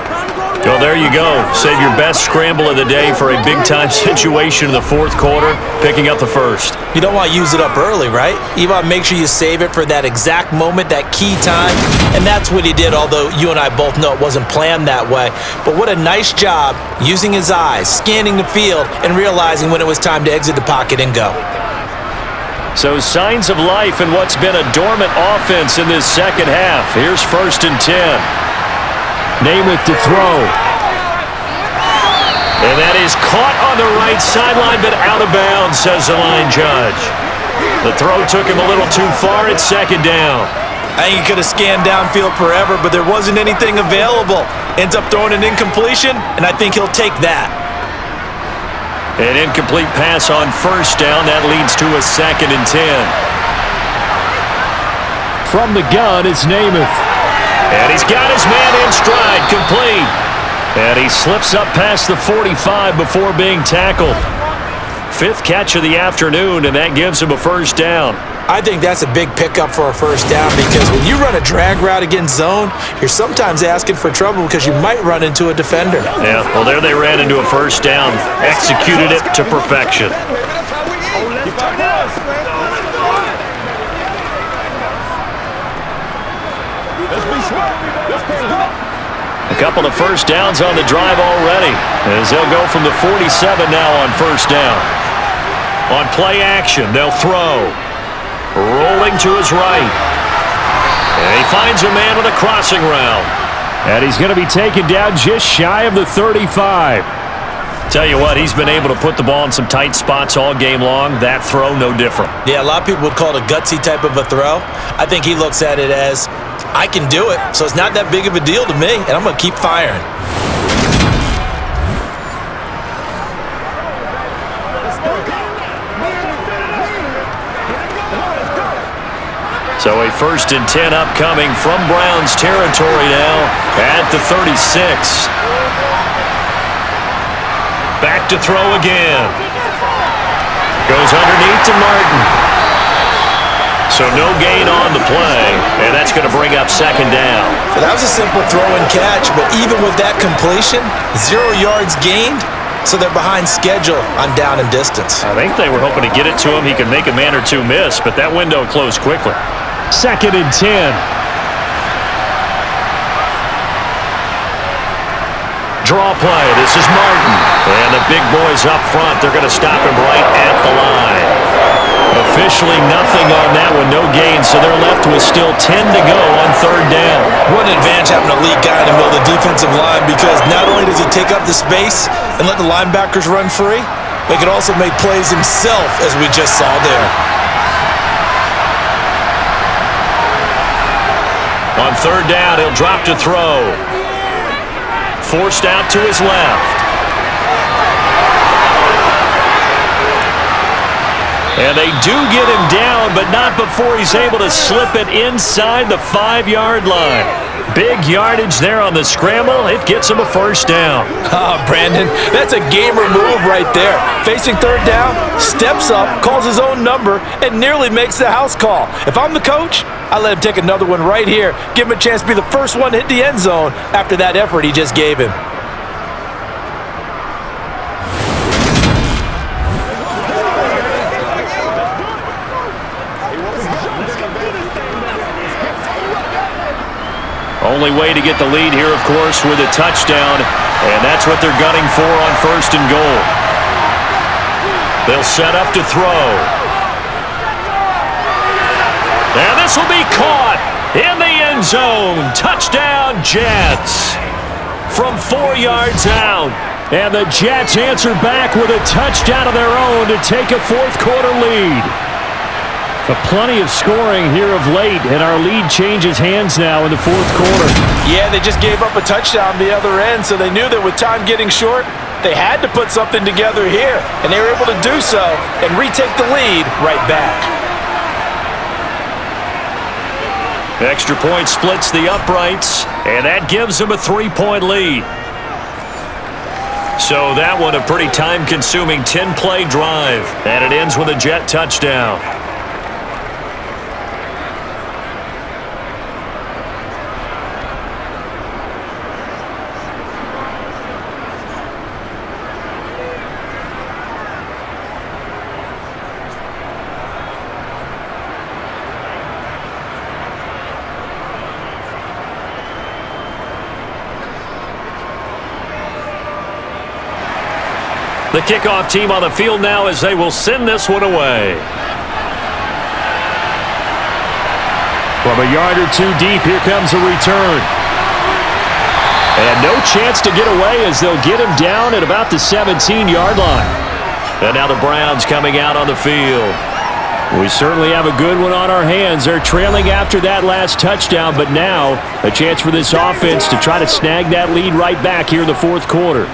Well, there you go. Save your best scramble of the day for a big-time situation in the fourth quarter, picking up the first. You don't want to use it up early, right? You want to make sure you save it for that exact moment, that key time. And that's what he did, although you and I both know it wasn't planned that way. But what a nice job using his eyes, scanning the field, and realizing when it was time to exit the pocket and go. So signs of life in what's been a dormant offense in this second half. Here's 1st and 10. Namath to throw. And that is caught on the right sideline, but out of bounds, says the line judge. The throw took him a little too far. It's 2nd down. I think he could have scanned downfield forever, but there wasn't anything available. Ends up throwing an incompletion, and I think he'll take that. An incomplete pass on 1st down. That leads to a 2nd and 10. From the gun is Namath. And he's got his man in stride, complete. And he slips up past the 45 before being tackled. 5th catch of the afternoon, and that gives him a first down. I think that's a big pickup for a first down because when you run a drag route against zone, you're sometimes asking for trouble because you might run into a defender. Yeah, well, there they ran into a first down. Executed it to perfection. A couple of first downs on the drive already, as they'll go from the 47 now on 1st down. On play action, they'll throw. Rolling to his right. And he finds a man with a crossing route. And he's going to be taken down just shy of the 35. Tell you what, he's been able to put the ball in some tight spots all game long. That throw, no different. Yeah, a lot of people would call it a gutsy type of a throw. I think he looks at it as, I can do it, so it's not that big of a deal to me, and I'm going to keep firing. So a 1st and 10 upcoming from Browns territory now at the 36. Back to throw again. Goes underneath to Martin. So no gain on the play, and that's going to bring up 2nd down. So that was a simple throw and catch, but even with that completion, 0 yards gained, so they're behind schedule on down and distance. I think they were hoping to get it to him. He could make a man or two miss, but that window closed quickly. 2nd and 10. Draw play. This is Martin. And the big boys up front, they're going to stop him right at the line. Officially nothing on that one, no gain, so they're left with still 10 to go on 3rd down. What an advantage having a elite guy in the middle of the defensive line, because not only does he take up the space and let the linebackers run free, but he can also make plays himself, as we just saw there. On 3rd down, he'll drop to throw. Forced out to his left. And they do get him down, but not before he's able to slip it inside the 5-yard line. Big yardage there on the scramble. It gets him a 1st down. Brandon, that's a gamer move right there. Facing 3rd down, steps up, calls his own number, and nearly makes the house call. If I'm the coach, I let him take another one right here. Give him a chance to be the first one to hit the end zone after that effort he just gave him. Only way to get the lead here, of course, with a touchdown, and that's what they're gunning for on 1st and goal. They'll set up to throw. And this will be caught in the end zone. Touchdown, Jets. From 4 yards out. And the Jets answer back with a touchdown of their own to take a 4th quarter lead. But plenty of scoring here of late, and our lead changes hands now in the 4th quarter. Yeah, they just gave up a touchdown the other end, so they knew that with time getting short, they had to put something together here, and they were able to do so and retake the lead right back. Extra point splits the uprights, and that gives them a 3-point lead. So that one a pretty time-consuming 10-play drive, and it ends with a Jet touchdown. The kickoff team on the field now as they will send this one away. From a yard or two deep, here comes a return. And no chance to get away as they'll get him down at about the 17-yard line. And now the Browns coming out on the field. We certainly have a good one on our hands. They're trailing after that last touchdown, but now a chance for this offense to try to snag that lead right back here in the 4th quarter.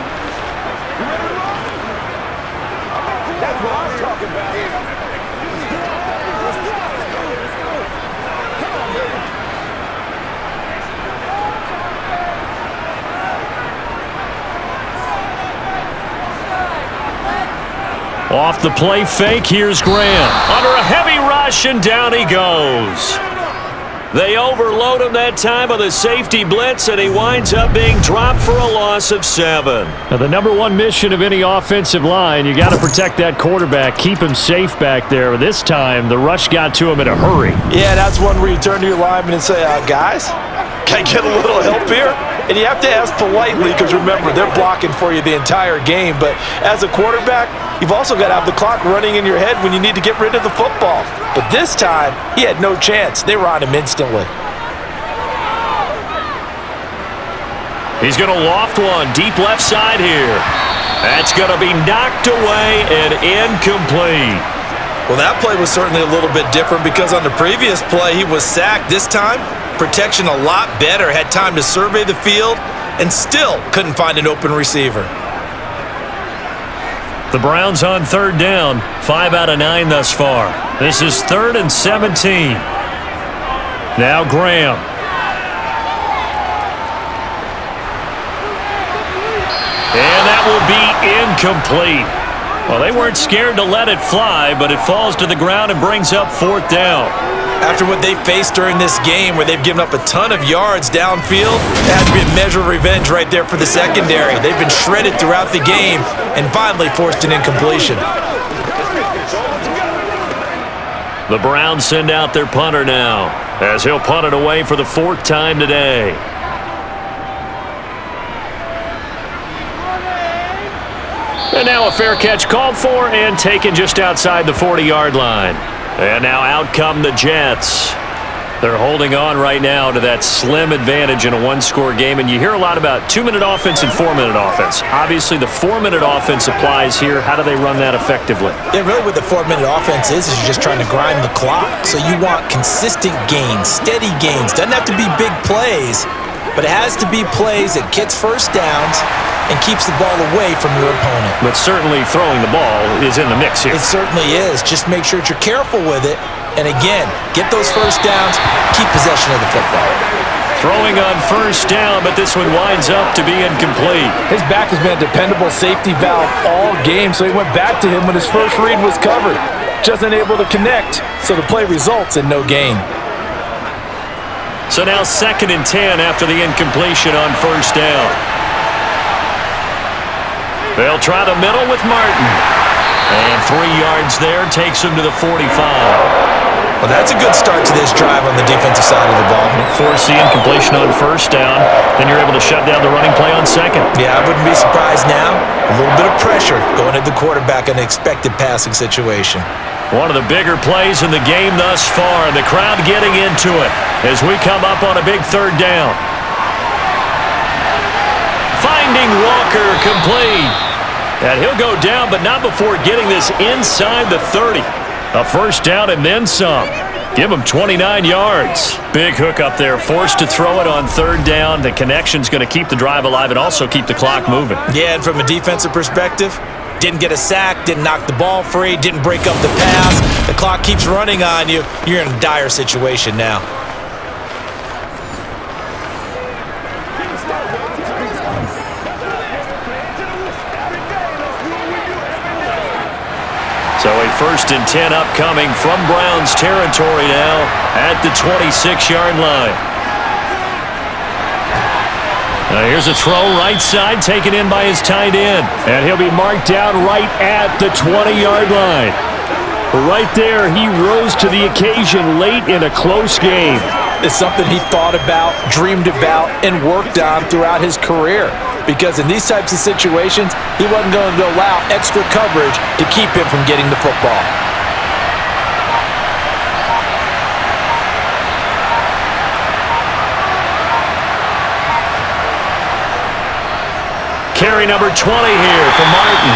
Off the play fake, here's Graham. Under a heavy rush, and down he goes. They overload him that time with a safety blitz, and he winds up being dropped for a loss of 7. Now, the number one mission of any offensive line, you got to protect that quarterback, keep him safe back there. This time, the rush got to him in a hurry. Yeah, that's one where you turn to your lineman and say, guys, can I get a little help here? And you have to ask politely because, remember, they're blocking for you the entire game. But as a quarterback, you've also got to have the clock running in your head when you need to get rid of the football. But this time, he had no chance. They were on him instantly. He's going to loft one deep left side here. That's going to be knocked away and incomplete. Well, that play was certainly a little bit different because on the previous play, he was sacked. This time, protection a lot better. Had time to survey the field and still couldn't find an open receiver. The Browns on third down, 5 out of 9 thus far. This is 3rd and 17. Now Graham. And that will be incomplete. Well, they weren't scared to let it fly, but it falls to the ground and brings up 4th down. After what they faced during this game where they've given up a ton of yards downfield, it had to be a measure of revenge right there for the secondary. They've been shredded throughout the game and finally forced an incompletion. The Browns send out their punter now, as he'll punt it away for the 4th time today. And now a fair catch called for and taken just outside the 40-yard line. And now out come the Jets. They're holding on right now to that slim advantage in a one-score game. And you hear a lot about 2-minute offense and 4-minute offense. Obviously, the 4-minute offense applies here. How do they run that effectively? Yeah, really what the 4-minute offense is you're just trying to grind the clock. So you want consistent gains, steady gains. Doesn't have to be big plays, but it has to be plays that gets first downs and keeps the ball away from your opponent. But certainly throwing the ball is in the mix here. It certainly is. Just make sure that you're careful with it. And again, get those first downs, keep possession of the football. Throwing on first down, but this one winds up to be incomplete. His back has been a dependable safety valve all game, so he went back to him when his first read was covered. Just unable to connect, so the play results in no gain. So now 2nd and 10 after the incompletion on first down. They'll try the middle with Martin. And 3 yards there takes him to the 45. Well, that's a good start to this drive on the defensive side of the ball. Force the incompletion on first down. Then you're able to shut down the running play on 2nd. Yeah, I wouldn't be surprised now. A little bit of pressure going at the quarterback in an expected passing situation. One of the bigger plays in the game thus far. The crowd getting into it as we come up on a big 3rd down. Finding Walker complete. And he'll go down, but not before getting this inside the 30. A first down and then some. Give him 29 yards. Big hook up there. Forced to throw it on 3rd down. The connection's going to keep the drive alive and also keep the clock moving. Yeah, and from a defensive perspective, didn't get a sack, didn't knock the ball free, didn't break up the pass. The clock keeps running on you. You're in a dire situation now. So a 1st and 10 upcoming from Browns territory now at the 26-yard line. Now here's a throw right side taken in by his tight end. And he'll be marked down right at the 20-yard line. Right there, he rose to the occasion late in a close game. It's something he thought about, dreamed about, and worked on throughout his career. Because in these types of situations, he wasn't going to allow extra coverage to keep him from getting the football. Carry number 20 here for Martin.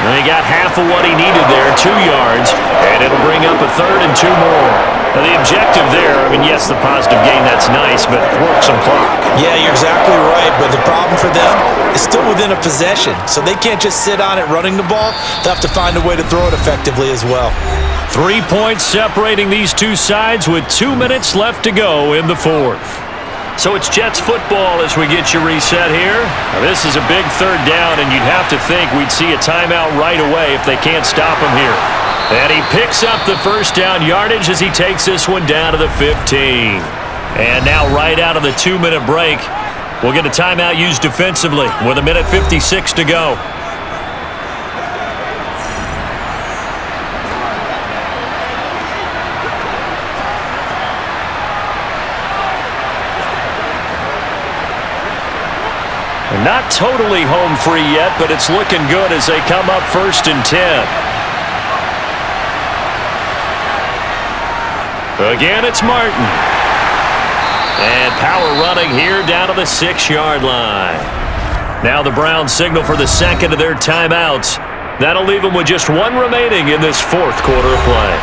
And he got half of what he needed there, 2 yards, and it'll bring up a 3rd and 2 more. Now the objective there, I mean, yes, the positive gain, that's nice, but work some clock. Yeah, you're exactly right, but the problem for them is still within a possession, so they can't just sit on it running the ball. They'll have to find a way to throw it effectively as well. 3 points separating these two sides with 2 minutes left to go in the 4th. So it's Jets football as we get you reset here. Now this is a big 3rd down, and you'd have to think we'd see a timeout right away if they can't stop him here. And he picks up the first down yardage as he takes this one down to the 15. And now right out of the 2-minute break, we'll get a timeout used defensively with 1:56 to go. Not totally home free yet, but it's looking good as they come up 1st and 10. Again, it's Martin. And power running here down to the 6-yard line. Now the Browns signal for the second of their timeouts. That'll leave them with just one remaining in this fourth quarter of play.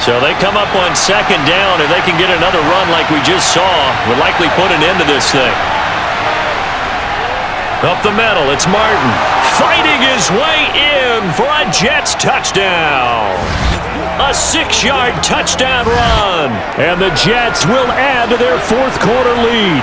So they come up on second down, and they can get another run like we just saw. Would likely put an end to this thing. Up the middle, it's Martin. Fighting his way in for a Jets touchdown. A 6-yard touchdown run. And the Jets will add to their fourth quarter lead.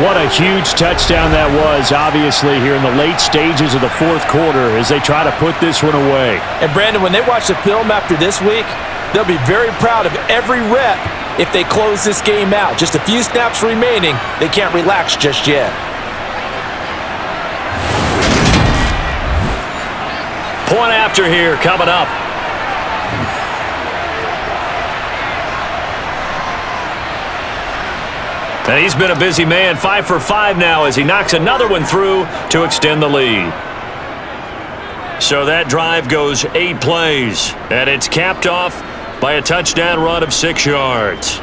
What a huge touchdown that was, obviously, here in the late stages of the fourth quarter as they try to put this one away. And, Brandon, when they watch the film after this week, they'll be very proud of every rep if they close this game out. Just a few snaps remaining. They can't relax just yet. Point after here coming up. And he's been a busy man, 5 for 5 now as he knocks another one through to extend the lead. So that drive goes 8 plays, and it's capped off by a touchdown run of 6 yards.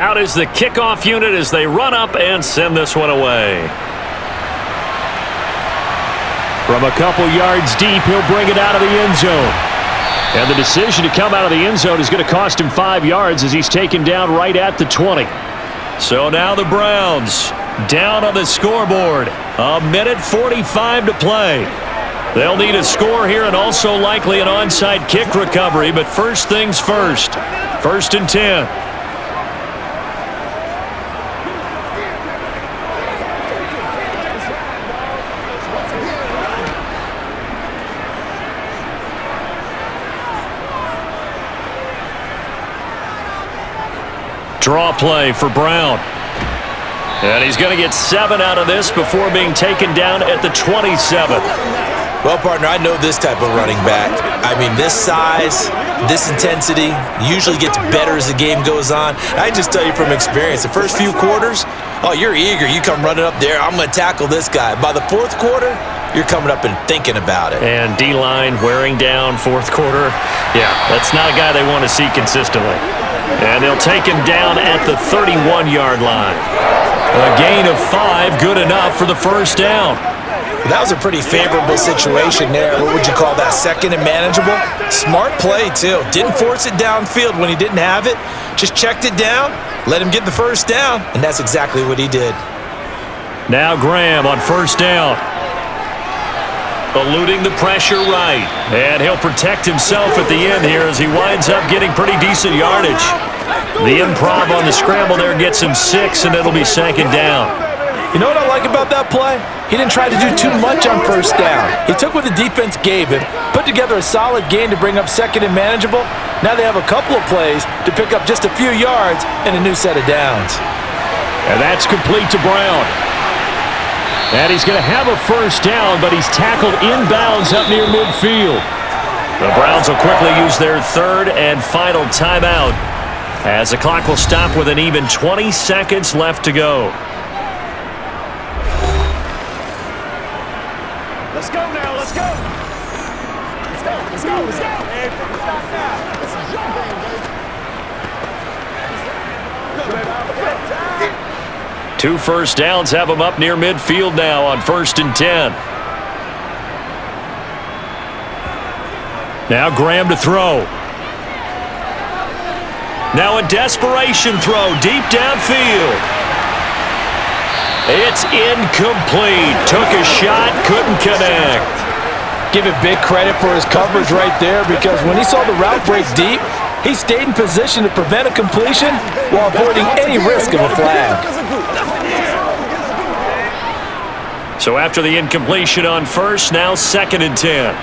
Out is the kickoff unit as they run up and send this one away. From a couple yards deep, he'll bring it out of the end zone. And the decision to come out of the end zone is going to cost him 5 yards as he's taken down right at the 20. So now the Browns down on the scoreboard. 1:45 to play. They'll need a score here and also likely an onside kick recovery, but first things first. 1st and 10. Draw play for Brown. And he's going to get 7 out of this before being taken down at the 27. Well, partner, I know this type of running back. I mean, this size, this intensity usually gets better as the game goes on. I just tell you from experience, the first few quarters, oh, you're eager. You come running up there, I'm going to tackle this guy. By the fourth quarter, you're coming up and thinking about it. And D-line wearing down fourth quarter. Yeah, that's not a guy they want to see consistently. And they'll take him down at the 31-yard line. A gain of 5, good enough for the first down. That was a pretty favorable situation there. What would you call that? Second and manageable? Smart play, too. Didn't force it downfield when he didn't have it. Just checked it down, let him get the first down, and that's exactly what he did. Now Graham on first down. Eluding the pressure right. And he'll protect himself at the end here as he winds up getting pretty decent yardage. The improv on the scramble there gets him 6, and it'll be 2nd down. You know what I like about that play? He didn't try to do too much on first down. He took what the defense gave him, put together a solid gain to bring up 2nd and manageable. Now they have a couple of plays to pick up just a few yards and a new set of downs. And that's complete to Brown. And he's going to have a first down, but he's tackled inbounds up near midfield. The Browns will quickly use their 3rd and final timeout as the clock will stop with an even 20 seconds left to go. Let's go now, let's go. Let's go, let's go, let's go. Hey, stop now. This is your game, baby. 2 first downs have him up near midfield now on 1st and 10. Now Graham to throw. Now a desperation throw deep downfield. It's incomplete. Took a shot, couldn't connect. Give it big credit for his coverage right there because when he saw the route break deep, he stayed in position to prevent a completion while avoiding any risk of a flag. So after the incompletion on first, now 2nd and 10.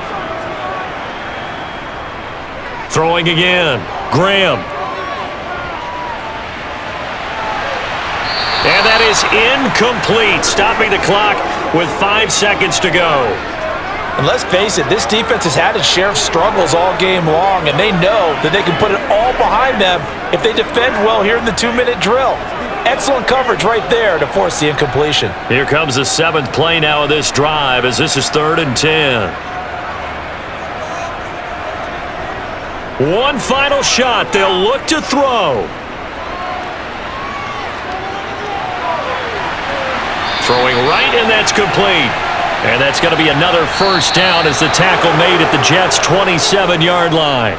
Throwing again. Graham. is incomplete, stopping the clock with 5 seconds to go. And let's face it, this defense has had its share of struggles all game long, and they know that they can put it all behind them if they defend well here in the 2-minute drill. Excellent coverage right there to force the incompletion. Here comes the 7th play now of this drive as this is 3rd and 10. One final shot. They'll look to throw. Throwing right, and that's complete. And that's going to be another first down as the tackle made at the Jets' 27-yard line.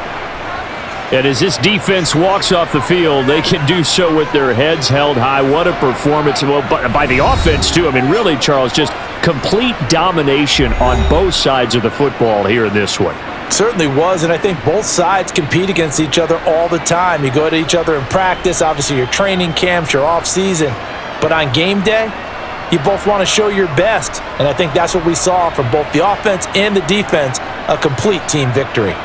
And as this defense walks off the field, they can do so with their heads held high. What a performance. Well, by the offense, too. I mean, really, Charles, just complete domination on both sides of the football here in this one. Certainly was, and I think both sides compete against each other all the time. You go to each other in practice, obviously your training camps, your off-season. But on game day, you both want to show your best. And I think that's what we saw from both the offense and the defense, a complete team victory.